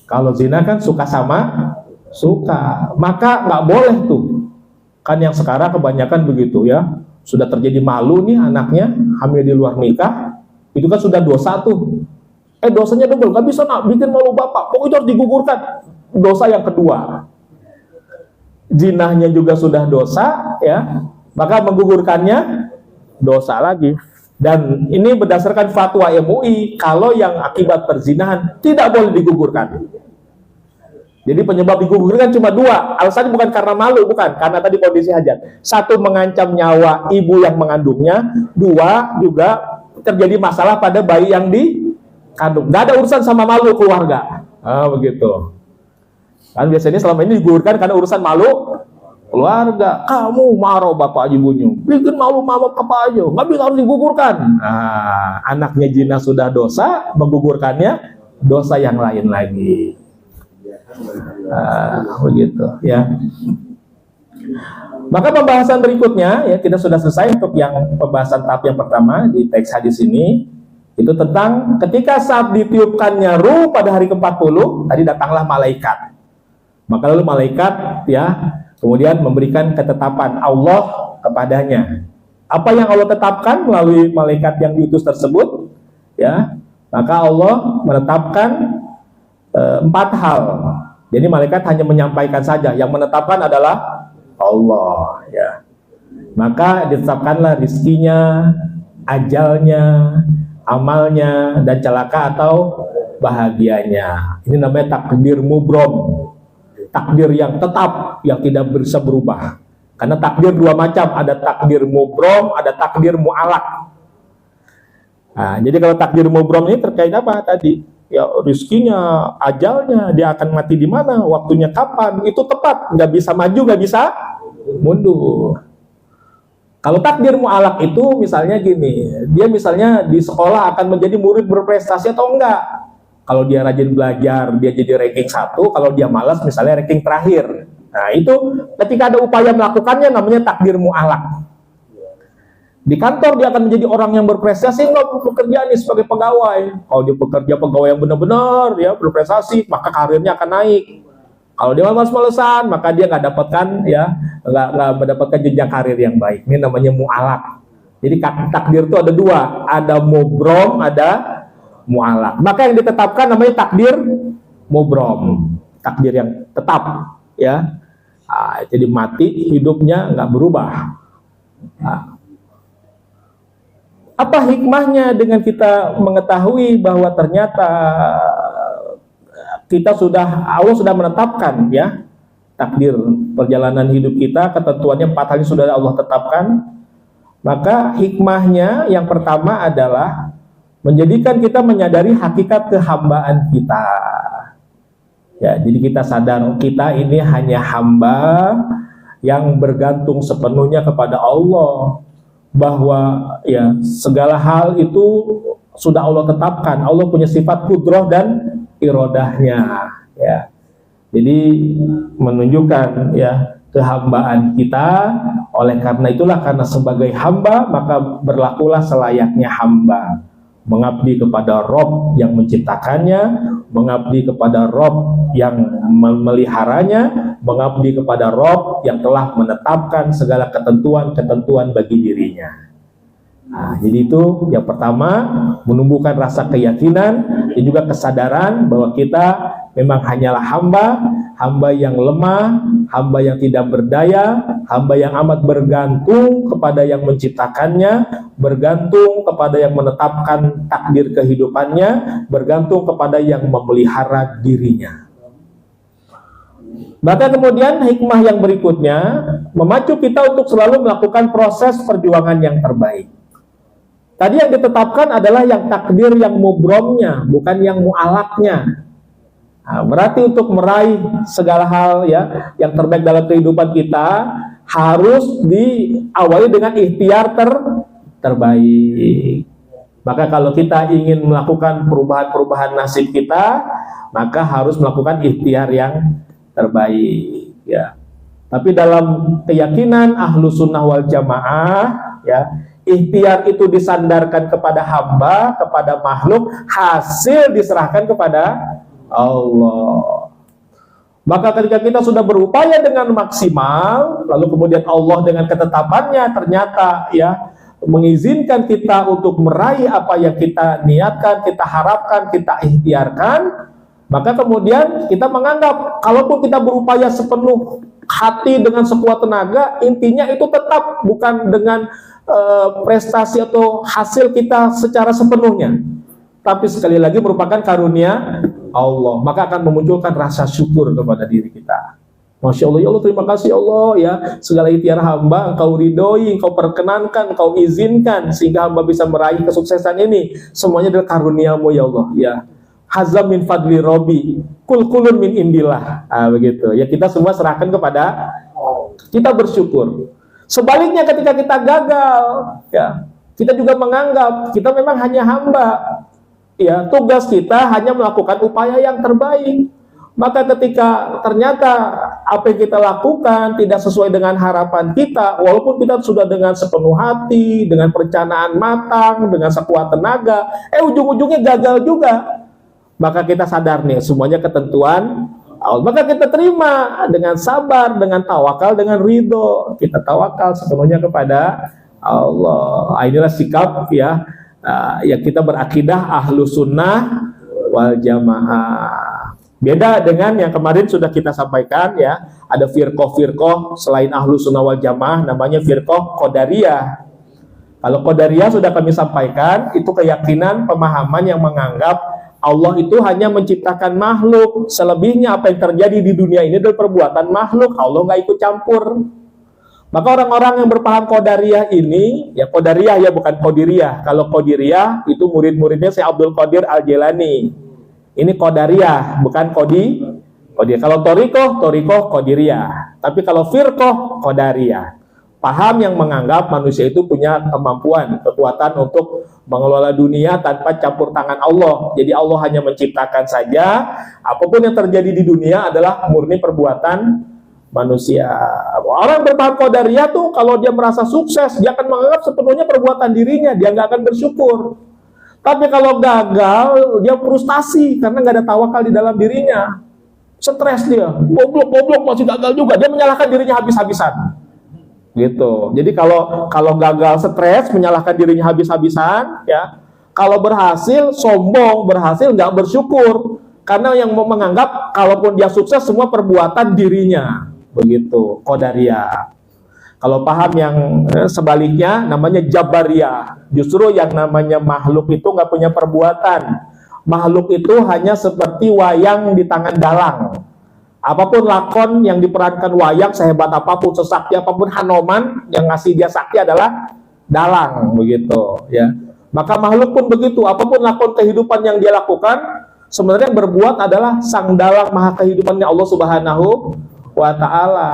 Speaker 1: Kalau zina kan suka sama suka, maka nggak boleh tuh. Kan yang sekarang kebanyakan begitu ya, sudah terjadi malu nih anaknya hamil di luar nikah, itu kan sudah dosa tuh. Dosanya double, nggak bisa bikin malu bapak, pokoknya harus digugurkan. Dosa yang kedua. Zinahnya juga sudah dosa ya, maka menggugurkannya dosa lagi. Dan ini berdasarkan fatwa MUI, kalau yang akibat perzinahan tidak boleh digugurkan. Jadi penyebab digugurkan cuma 2. Alasannya bukan karena malu, bukan. Karena tadi kondisi hajat. 1 mengancam nyawa ibu yang mengandungnya. 2 juga terjadi masalah pada bayi yang dikandung. Nggak ada urusan sama malu keluarga. Begitu. Kan biasanya selama ini digugurkan karena urusan malu keluarga, kamu marah bapak ibunya, bikin malu mama papa aja, nggak bisa, harus digugurkan. Nah, anaknya zina sudah dosa, menggugurkannya dosa yang lain lagi. Begitu ya. Maka pembahasan berikutnya ya, kita sudah selesai untuk yang pembahasan tahap yang pertama di teks hadis ini, itu tentang ketika saat ditiupkannya ruh pada hari ke-40, tadi datanglah malaikat. Maka lalu malaikat ya kemudian memberikan ketetapan Allah kepadanya. Apa yang Allah tetapkan melalui malaikat yang diutus tersebut ya, maka Allah menetapkan 4 hal. Jadi malaikat hanya menyampaikan saja, yang menetapkan adalah Allah ya. Maka ditetapkanlah rizkinya, ajalnya, amalnya, dan celaka atau bahagianya. Ini namanya takdir mubrom, takdir yang tetap, yang tidak bisa berubah. Karena takdir 2 macam, ada takdir mubrom, ada takdir mu'alak. Nah, jadi kalau takdir mubrom ini terkait apa tadi? Ya rizkinya, ajalnya, dia akan mati di mana, waktunya kapan, itu tepat, nggak bisa maju, nggak bisa mundur. Kalau takdir mu'alak itu misalnya gini, dia misalnya di sekolah akan menjadi murid berprestasi atau enggak. Kalau dia rajin belajar, dia jadi ranking 1, kalau dia malas misalnya ranking terakhir. Nah itu ketika ada upaya melakukannya namanya takdir mu'alak. Di kantor dia akan menjadi orang yang berprestasi, nggak bekerja nih sebagai pegawai. Kalau dia bekerja pegawai yang benar-benar ya berprestasi, maka karirnya akan naik. Kalau dia malas-malesan, maka dia nggak dapatkan ya, nggak mendapatkan jenjang karir yang baik. Ini namanya mu'alak. Jadi takdir itu ada 2, ada mubrom, ada mu'alak. Maka yang ditetapkan namanya takdir mubrom, takdir yang tetap ya. Jadi mati, hidupnya nggak berubah. Apa hikmahnya dengan kita mengetahui bahwa ternyata Allah sudah menetapkan ya takdir perjalanan hidup kita, ketentuannya 4 hal sudah Allah tetapkan. Maka hikmahnya yang pertama adalah menjadikan kita menyadari hakikat kehambaan kita. Ya, jadi kita sadar kita ini hanya hamba yang bergantung sepenuhnya kepada Allah, bahwa ya segala hal itu sudah Allah tetapkan. Allah punya sifat kudrah dan irodahnya ya. Jadi menunjukkan ya kehambaan kita. Oleh karena itulah, karena sebagai hamba maka berlakulah selayaknya hamba, mengabdi kepada Rob yang menciptakannya, mengabdi kepada Rob yang memeliharanya, mengabdi kepada Rob yang telah menetapkan segala ketentuan-ketentuan bagi dirinya. Nah, jadi itu yang pertama, menumbuhkan rasa keyakinan dan juga kesadaran bahwa kita memang hanyalah hamba yang lemah, hamba yang tidak berdaya, hamba yang amat bergantung kepada yang menciptakannya, bergantung kepada yang menetapkan takdir kehidupannya, bergantung kepada yang memelihara dirinya. Maka kemudian hikmah yang berikutnya memacu kita untuk selalu melakukan proses perjuangan yang terbaik. Tadi yang ditetapkan adalah yang takdir yang mubromnya, bukan yang mu'alaknya. Nah, berarti untuk meraih segala hal ya yang terbaik dalam kehidupan kita harus diawali dengan ikhtiar terbaik. Maka kalau kita ingin melakukan perubahan nasib kita, maka harus melakukan ikhtiar yang terbaik ya. Tapi dalam keyakinan Ahlus Sunnah wal Jamaah ya, ikhtiar itu disandarkan kepada hamba, kepada makhluk, hasil diserahkan kepada Allah. Maka ketika kita sudah berupaya dengan maksimal, lalu kemudian Allah dengan ketetapannya ternyata ya mengizinkan kita untuk meraih apa yang kita niatkan, kita harapkan, kita ikhtiarkan, maka kemudian kita menganggap kalaupun kita berupaya sepenuh hati dengan sekuat tenaga, intinya itu tetap bukan dengan prestasi atau hasil kita secara sepenuhnya, tapi sekali lagi merupakan karunia Allah. Maka akan memunculkan rasa syukur kepada diri kita. Masya Allah, ya Allah, terima kasih Allah ya, segala ikhtiar hamba Engkau ridhoi, Engkau perkenankan, Engkau izinkan sehingga hamba bisa meraih kesuksesan ini. Semuanya adalah karuniamu ya Allah ya. Hazam min fadli Robi, kulun min indillah. Begitu ya, kita semua serahkan kepada kita bersyukur. Sebaliknya ketika kita gagal, ya, kita juga menganggap kita memang hanya hamba. Ya, tugas kita hanya melakukan upaya yang terbaik. Maka ketika ternyata apa yang kita lakukan tidak sesuai dengan harapan kita, walaupun kita sudah dengan sepenuh hati, dengan perencanaan matang, dengan sekuat tenaga, ujung-ujungnya gagal juga. Maka kita sadar nih, semuanya ketentuan Allah. Maka kita terima dengan sabar, dengan tawakal, dengan ridho. Kita tawakal sepenuhnya kepada Allah. Inilah sikap ya, yang kita berakidah ahlu sunnah wal jamaah. Beda dengan yang kemarin sudah kita sampaikan ya, ada firqoh-firqoh selain ahlu sunnah wal jamaah, namanya firqoh qadariyah. Kalau qadariyah sudah kami sampaikan, itu keyakinan pemahaman yang menganggap Allah itu hanya menciptakan makhluk, selebihnya apa yang terjadi di dunia ini adalah perbuatan makhluk, Allah nggak ikut campur. Maka orang-orang yang berpaham qadariyah ini, ya qadariyah ya, bukan qadiriyah. Kalau qadiriyah itu murid-muridnya Syekh Abdul Qadir Al-Jilani. Ini qadariyah, bukan qadiriyah. Kalau torikoh qadiriyah. Tapi kalau firqoh qadariyah. Paham yang menganggap manusia itu punya kemampuan, kekuatan untuk mengelola dunia tanpa campur tangan Allah. Jadi Allah hanya menciptakan saja, apapun yang terjadi di dunia adalah murni perbuatan manusia. Orang berpaham qadariyah tuh kalau dia merasa sukses, dia akan menganggap sepenuhnya perbuatan dirinya, dia nggak akan bersyukur. Tapi kalau gagal, dia frustasi karena nggak ada tawakal di dalam dirinya. Stres dia, goblok masih gagal juga, dia menyalahkan dirinya habis-habisan. Gitu. Jadi kalau gagal stres, menyalahkan dirinya habis-habisan, ya. Kalau berhasil sombong, berhasil nggak bersyukur karena yang mau menganggap kalaupun dia sukses semua perbuatan dirinya. Begitu, qadariyah. Kalau paham yang sebaliknya namanya jabariyah. Justru yang namanya makhluk itu nggak punya perbuatan. Makhluk itu hanya seperti wayang di tangan dalang. Apapun lakon yang diperankan wayang, sehebat apapun, sesakti apapun Hanoman, yang ngasih dia sakti adalah dalang, begitu ya. Maka makhluk pun begitu, apapun lakon kehidupan yang dia lakukan, sebenarnya yang berbuat adalah sang dalang maha kehidupannya Allah Subhanahu wa Ta'ala.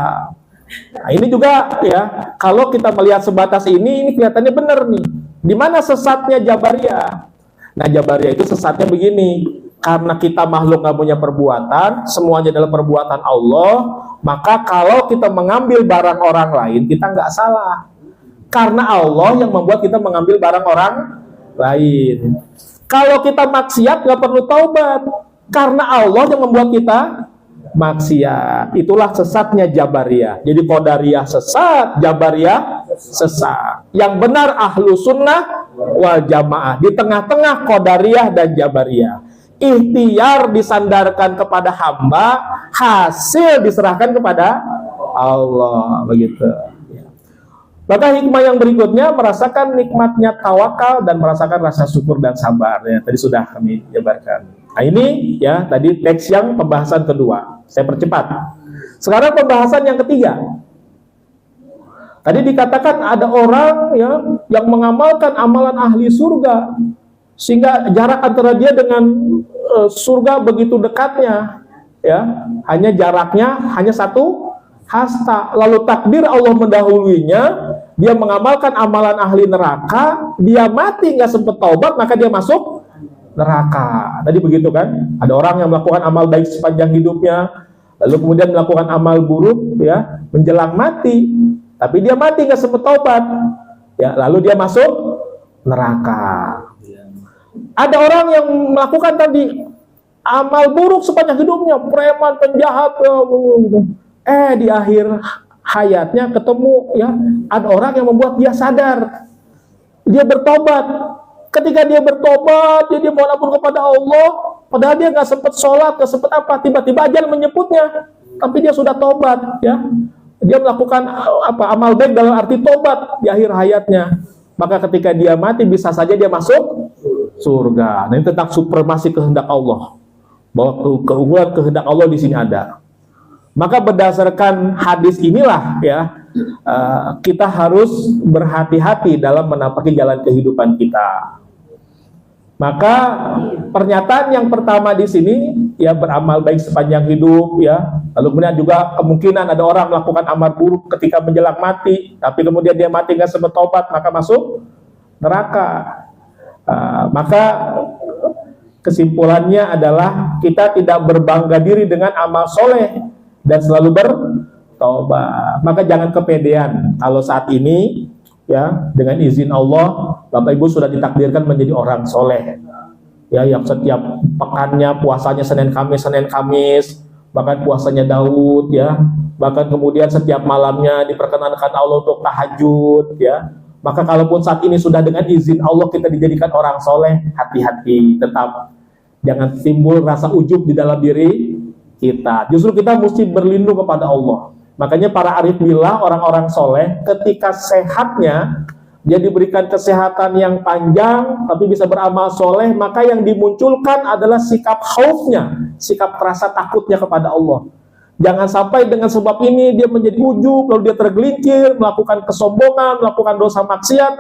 Speaker 1: Nah, ini juga ya, kalau kita melihat sebatas ini kelihatannya benar nih. Di mana sesatnya Jabariyah? Nah, Jabariyah itu sesatnya begini. Karena kita makhluk nggak punya perbuatan, semuanya adalah perbuatan Allah, maka kalau kita mengambil barang orang lain, kita nggak salah. Karena Allah yang membuat kita mengambil barang orang lain. Kalau kita maksiat nggak perlu taubat, karena Allah yang membuat kita maksiat. Itulah sesatnya Jabariyah. Jadi qadariyah sesat, Jabariyah sesat. Yang benar ahlu sunnah wal jamaah. Di tengah-tengah qadariyah dan Jabariyah. Ikhtiar disandarkan kepada hamba, hasil diserahkan kepada Allah, begitu. Maka hikmah yang berikutnya merasakan nikmatnya tawakal dan merasakan rasa syukur dan sabar. Ya, tadi sudah kami jabarkan. Nah, ini ya tadi teks yang pembahasan kedua. Saya percepat. Sekarang pembahasan yang ketiga. Tadi dikatakan ada orang ya yang mengamalkan amalan ahli surga sehingga jarak antara dia dengan surga begitu dekatnya, ya hanya jaraknya hanya satu hasta. Lalu takdir Allah mendahuluinya, dia mengamalkan amalan ahli neraka, dia mati nggak sempat taubat, maka dia masuk neraka. Tadi begitu kan? Ada orang yang melakukan amal baik sepanjang hidupnya, lalu kemudian melakukan amal buruk, ya menjelang mati, tapi dia mati nggak sempat taubat, ya lalu dia masuk neraka. Ada orang yang melakukan tadi amal buruk sepanjang hidupnya, preman, penjahat, di akhir hayatnya ketemu ya ada orang yang membuat dia sadar, dia bertobat. Ketika dia bertobat, dia mohon ampun kepada Allah, padahal dia nggak sempat sholat, nggak sempat apa, tiba-tiba ajal menyebutnya, tapi dia sudah tobat, ya dia melakukan amal baik dalam arti tobat di akhir hayatnya. Maka ketika dia mati bisa saja dia masuk surga. Nah, ini tentang supremasi kehendak Allah, bahwa keunggulan kehendak Allah di sini ada. Maka berdasarkan hadis inilah ya kita harus berhati-hati dalam menapaki jalan kehidupan kita. Maka pernyataan yang pertama di sini ya beramal baik sepanjang hidup ya. Lalu kemudian juga kemungkinan ada orang melakukan amal buruk ketika menjelang mati, tapi kemudian dia mati nggak sempat tobat maka masuk neraka. Maka kesimpulannya adalah kita tidak berbangga diri dengan amal soleh dan selalu bertobat. Maka jangan kepedean kalau saat ini ya dengan izin Allah Bapak Ibu sudah ditakdirkan menjadi orang soleh ya, yang setiap pekannya puasanya Senin Kamis, bahkan puasanya Daud ya, bahkan kemudian setiap malamnya diperkenankan Allah untuk tahajud ya. Maka kalaupun saat ini sudah dengan izin Allah kita dijadikan orang soleh, hati-hati, tetap jangan timbul rasa ujub di dalam diri kita. Justru kita mesti berlindung kepada Allah. Makanya para arif billah, orang-orang soleh, ketika sehatnya, dia diberikan kesehatan yang panjang, tapi bisa beramal soleh, maka yang dimunculkan adalah sikap khaufnya, sikap rasa takutnya kepada Allah. Jangan sampai dengan sebab ini dia menjadi ujub, lalu dia tergelincir, melakukan kesombongan, melakukan dosa maksiat.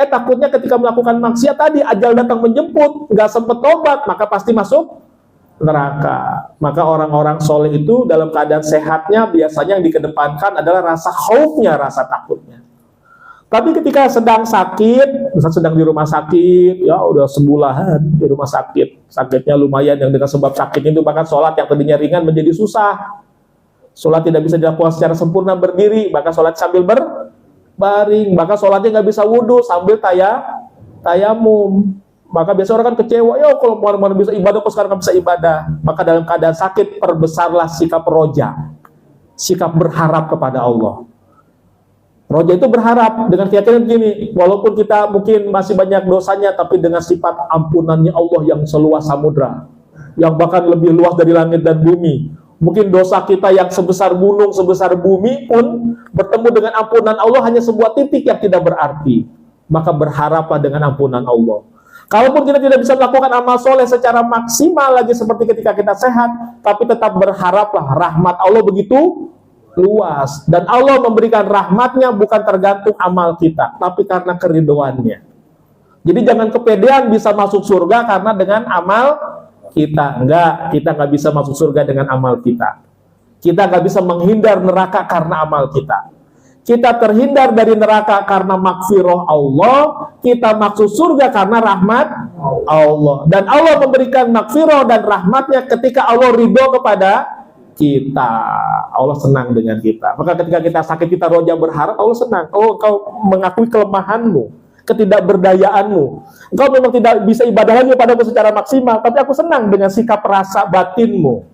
Speaker 1: Takutnya ketika melakukan maksiat tadi, ajal datang menjemput, nggak sempat tobat, maka pasti masuk neraka. Maka orang-orang soleh itu dalam keadaan sehatnya biasanya yang dikedepankan adalah rasa khaufnya, rasa takutnya. Tapi ketika sedang sakit, misalnya sedang di rumah sakit, ya udah sebulan di rumah sakit, sakitnya lumayan, yang dengan sebab sakit itu bahkan sholat yang tadinya ringan menjadi susah. Sholat tidak bisa dilakukan secara sempurna berdiri, bahkan sholat sambil berbaring, bahkan sholatnya nggak bisa wudhu sambil tayamum. Maka biasa orang kan kecewa, ya kalau mana bisa ibadah, kok sekarang nggak bisa ibadah. Maka dalam keadaan sakit, perbesarlah sikap roja, sikap berharap kepada Allah. Roja itu berharap dengan keyakinan begini, walaupun kita mungkin masih banyak dosanya, tapi dengan sifat ampunannya Allah yang seluas samudra, yang bahkan lebih luas dari langit dan bumi. Mungkin dosa kita yang sebesar gunung, sebesar bumi pun bertemu dengan ampunan Allah hanya sebuah titik yang tidak berarti. Maka berharaplah dengan ampunan Allah. Kalaupun kita tidak bisa melakukan amal soleh secara maksimal lagi seperti ketika kita sehat, tapi tetap berharaplah rahmat Allah begitu luas. Dan Allah memberikan rahmatnya bukan tergantung amal kita, tapi karena keriduannya. Jadi jangan kepedean bisa masuk surga karena dengan amal kita. Kita nggak bisa masuk surga dengan amal kita. Kita nggak bisa menghindar neraka karena amal kita. Kita terhindar dari neraka karena makfirah Allah, kita masuk surga karena rahmat Allah. Dan Allah memberikan makfirah dan rahmatnya ketika Allah ridho kepada kita. Allah senang dengan kita. Maka ketika kita sakit, kita roja berharap, Allah senang. Oh, kau mengakui kelemahanmu, ketidakberdayaanmu. Engkau memang tidak bisa ibadah lagi padaku secara maksimal, tapi aku senang dengan sikap rasa batinmu.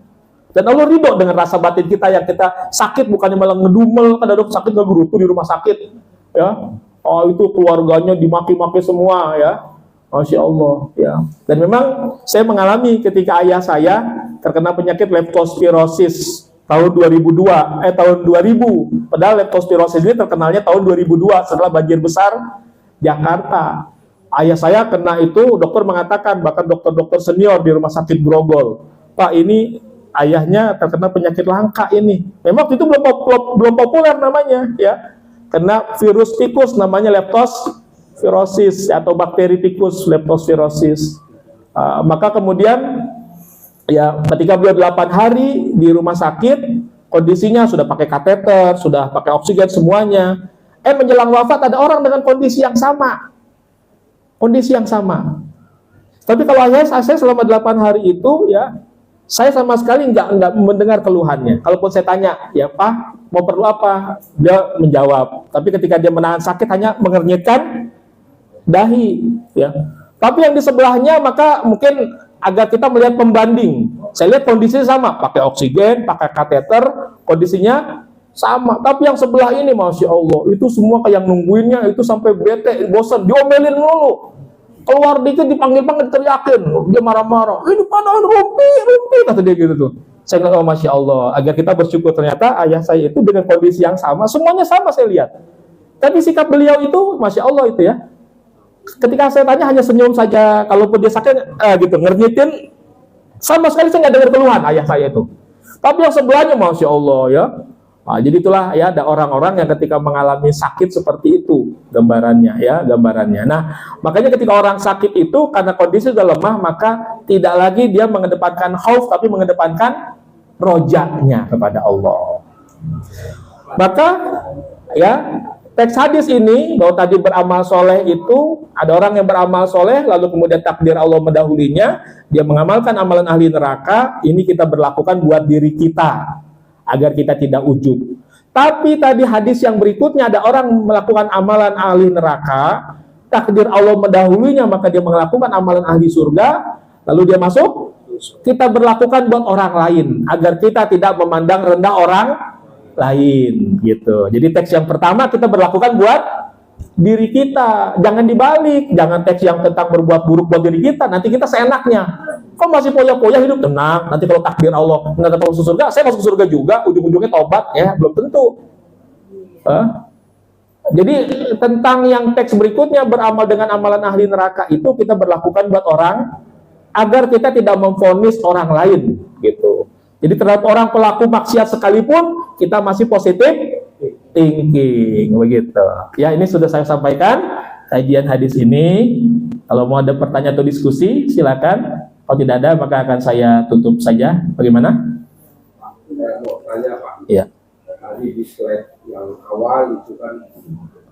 Speaker 1: Dan Allah ridho dengan rasa batin kita yang kita sakit, bukannya malah ngedumel, kan ada sakit ngegerutu di rumah sakit, ya. Oh itu keluarganya dimaki-maki semua, ya. Masya Allah, ya. Dan memang saya mengalami ketika ayah saya terkena penyakit leptospirosis tahun 2002, tahun 2000. Padahal leptospirosis ini terkenalnya tahun 2002 setelah banjir besar Jakarta. Ayah saya kena itu, dokter mengatakan, bahkan dokter-dokter senior di rumah sakit Grogol, Pak ini ayahnya terkena penyakit langka ini. Memang itu belum populer namanya, ya. Kena virus tikus namanya leptospirosis atau bakteri tikus leptospirosis. Maka kemudian ya ketika beliau 8 hari di rumah sakit, kondisinya sudah pakai kateter, sudah pakai oksigen semuanya. Menjelang wafat ada orang dengan kondisi yang sama. Kondisi yang sama. Tapi kalau saya selama 8 hari itu ya, saya sama sekali nggak mendengar keluhannya. Kalaupun saya tanya, ya Pak, mau perlu apa? Dia menjawab. Tapi ketika dia menahan sakit hanya mengernyitkan dahi. Ya. Tapi yang di sebelahnya maka mungkin agar kita melihat pembanding. Saya lihat kondisinya sama, pakai oksigen, pakai kateter, kondisinya sama. Tapi yang sebelah ini, Masya Allah, itu semua kayak nungguinnya, itu sampai bete, bosan, diomelin mulu. Keluar dikit dipanggil-panggil, teriakin, dia marah-marah, ini mana rumpi, kata dia gitu tuh. Saya bilang, oh Masya Allah, agar kita bersyukur ternyata ayah saya itu dengan kondisi yang sama, semuanya sama saya lihat. Tapi sikap beliau itu, Masya Allah itu ya, ketika saya tanya hanya senyum saja, kalaupun dia sakit, gitu, ngernitin, sama sekali saya nggak dengar keluhan ayah saya itu. Tapi yang sebelahnya, Masya Allah ya, Nah, jadi itulah ya, ada orang-orang yang ketika mengalami sakit seperti itu gambarannya ya, gambarannya. Nah, makanya ketika orang sakit itu karena kondisi sudah lemah, maka tidak lagi dia mengedepankan khauf, tapi mengedepankan rojaknya kepada Allah. Maka ya, teks hadis ini bahwa tadi beramal soleh itu, ada orang yang beramal soleh lalu kemudian takdir Allah mendahulinya, dia mengamalkan amalan ahli neraka. Ini kita berlakukan buat diri kita agar kita tidak ujub. Tapi tadi hadis yang berikutnya, ada orang melakukan amalan ahli neraka, takdir Allah mendahulunya, maka dia melakukan amalan ahli surga, lalu dia masuk. Kita berlakukan buat orang lain agar kita tidak memandang rendah orang lain gitu. Jadi teks yang pertama kita berlakukan buat diri kita, jangan dibalik. Jangan teks yang tentang berbuat buruk buat diri kita, nanti kita seenaknya. Kok masih poya-poya hidup, tenang, nanti kalau takdir Allah nggak masuk surga, saya masuk surga juga, ujung-ujungnya tobat ya, belum tentu. Jadi tentang yang teks berikutnya, beramal dengan amalan ahli neraka, itu kita berlakukan buat orang agar kita tidak memvonis orang lain gitu. Jadi terhadap orang pelaku maksiat sekalipun kita masih positif thinking begitu. Ya, ini sudah saya sampaikan kajian hadis ini. Kalau mau ada pertanyaan atau diskusi silakan. Kalau tidak ada maka akan saya tutup saja. Bagaimana?
Speaker 2: Saya mau tanya Pak.
Speaker 1: Iya.
Speaker 2: Tadi di slide yang awal itu kan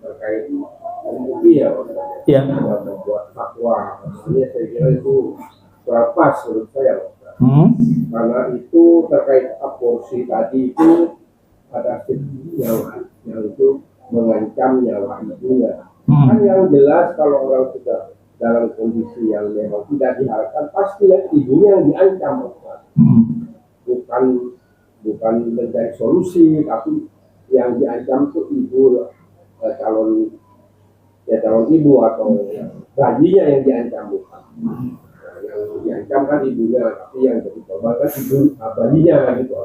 Speaker 2: terkait MUI ya Pak.
Speaker 1: Iya.
Speaker 2: Membuat fatwa. Maksudnya saya kira itu kurang pas menurut saya Pak. Karena itu terkait aborsi tadi itu ada yang itu mengancam nyawa ibunya. Kan yang jelas kalau orang sudah dalam kondisi yang memang tidak diharapkan, pasti yang ibunya yang diancam. Bukan mencari solusi, tapi yang diancam itu ibu, calon ibu atau bayinya yang diancam, bukan. Yang diancam kan ibunya, tapi yang jadi korban kan ibu bayinya gitu.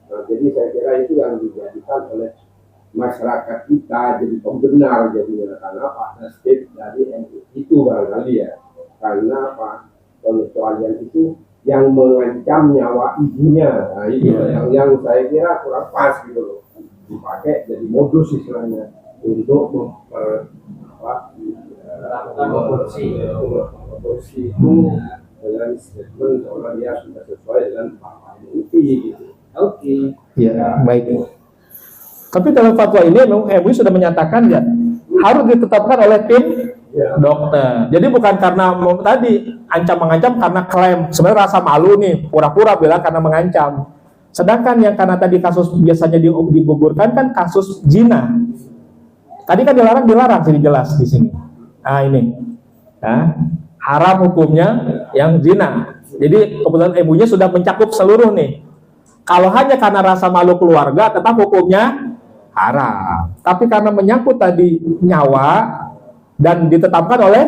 Speaker 2: Nah, jadi saya kira itu yang dijadikan oleh masyarakat kita jadi pembenar, jadi karena apa? Nasib dari MUI itu barangkali ya, karena apa? Pengecualian itu yang mengancam nyawa ibunya. Nah, itu yang saya kira kurang pas gitu loh, dipakai jadi modus istilahnya untuk aborsi itu dengan statement bahwa dia sudah sesuai dengan MUI gitu. Oke.
Speaker 1: Ya, baik. Tapi dalam fatwa ini memang MUI sudah menyatakan ya harus ditetapkan oleh tim dokter. Jadi bukan karena tadi mengancam karena klaim, sebenarnya rasa malu nih, pura-pura bilang karena mengancam. Sedangkan yang karena tadi kasus biasanya digugurkan kan kasus zina. Tadi kan dilarang sini jelas di sini. Nah ini, ya, haram hukumnya yang zina. Jadi kebetulan MUI-nya sudah mencakup seluruh nih. Kalau hanya karena rasa malu keluarga, tetap hukumnya haram. Tapi karena menyangkut tadi nyawa dan ditetapkan oleh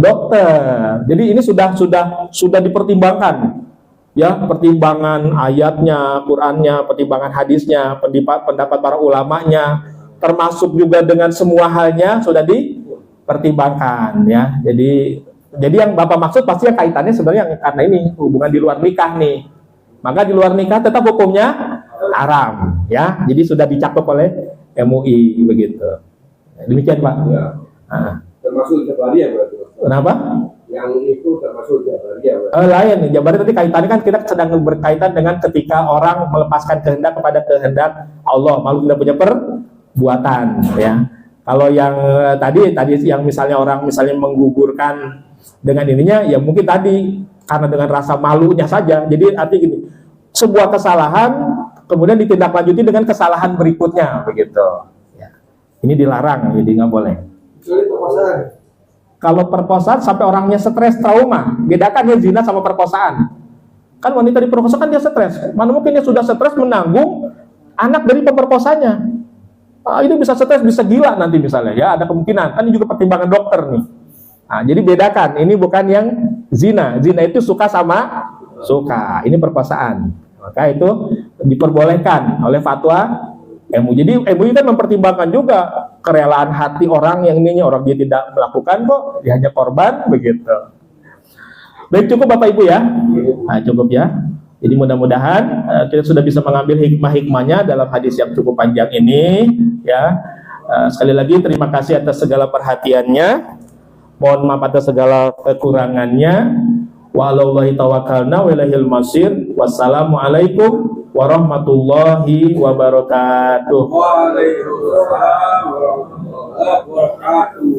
Speaker 1: dokter, jadi ini sudah dipertimbangkan, ya, pertimbangan ayatnya, Qurannya, pertimbangan hadisnya, pendapat para ulamanya, termasuk juga dengan semua halnya sudah dipertimbangkan, ya. Jadi yang Bapak maksud pasti yang kaitannya sebenarnya karena ini hubungan di luar nikah nih. Maka di luar nikah tetap hukumnya haram, ya. Jadi sudah dicakup oleh MUI begitu. Demikian Pak.
Speaker 2: Ya. Termasuk Jabariyah berarti.
Speaker 1: Kenapa?
Speaker 2: Yang itu termasuk Jabariyah berarti.
Speaker 1: Lain, Jabariyah tadi kaitannya kan kita sedang berkaitan dengan ketika orang melepaskan kehendak kepada kehendak Allah, malu tidak punya perbuatan, ya. Kalau yang tadi yang misalnya orang menggugurkan dengan ininya, ya mungkin tadi karena dengan rasa malunya saja. Jadi arti gini, sebuah kesalahan kemudian ditindaklanjuti dengan kesalahan berikutnya begitu. Ya. Ini dilarang, jadi nggak boleh. Kalau perkosaan sampai orangnya stres, trauma, bedakan ya zina sama perkosaan. Kan wanita diperkosa kan dia stres. Mana mungkin dia sudah stres menanggung anak dari pemerkosanya. Ini bisa stres, bisa gila nanti misalnya, ya ada kemungkinan. Kan ini juga pertimbangan dokter nih. Nah, jadi bedakan, ini bukan yang zina. Zina itu suka sama suka. Ini perkosaan. Maka itu diperbolehkan oleh fatwa MUI. Jadi MUI kan mempertimbangkan juga kerelaan hati orang yang ininya, orang dia tidak melakukan kok, dia hanya korban begitu. Baik, cukup Bapak Ibu ya. Nah, cukup ya. Jadi mudah-mudahan kita sudah bisa mengambil hikmah-hikmahnya dalam hadis yang cukup panjang ini, ya. Sekali lagi terima kasih atas segala perhatiannya. Mohon maaf atas segala kekurangannya. Wa'alallahi tawakkalna wa ilaihil masir. Wassalamualaikum warahmatullahi wabarakatuh.
Speaker 2: Waalaikumsalam warahmatullahi wabarakatuh.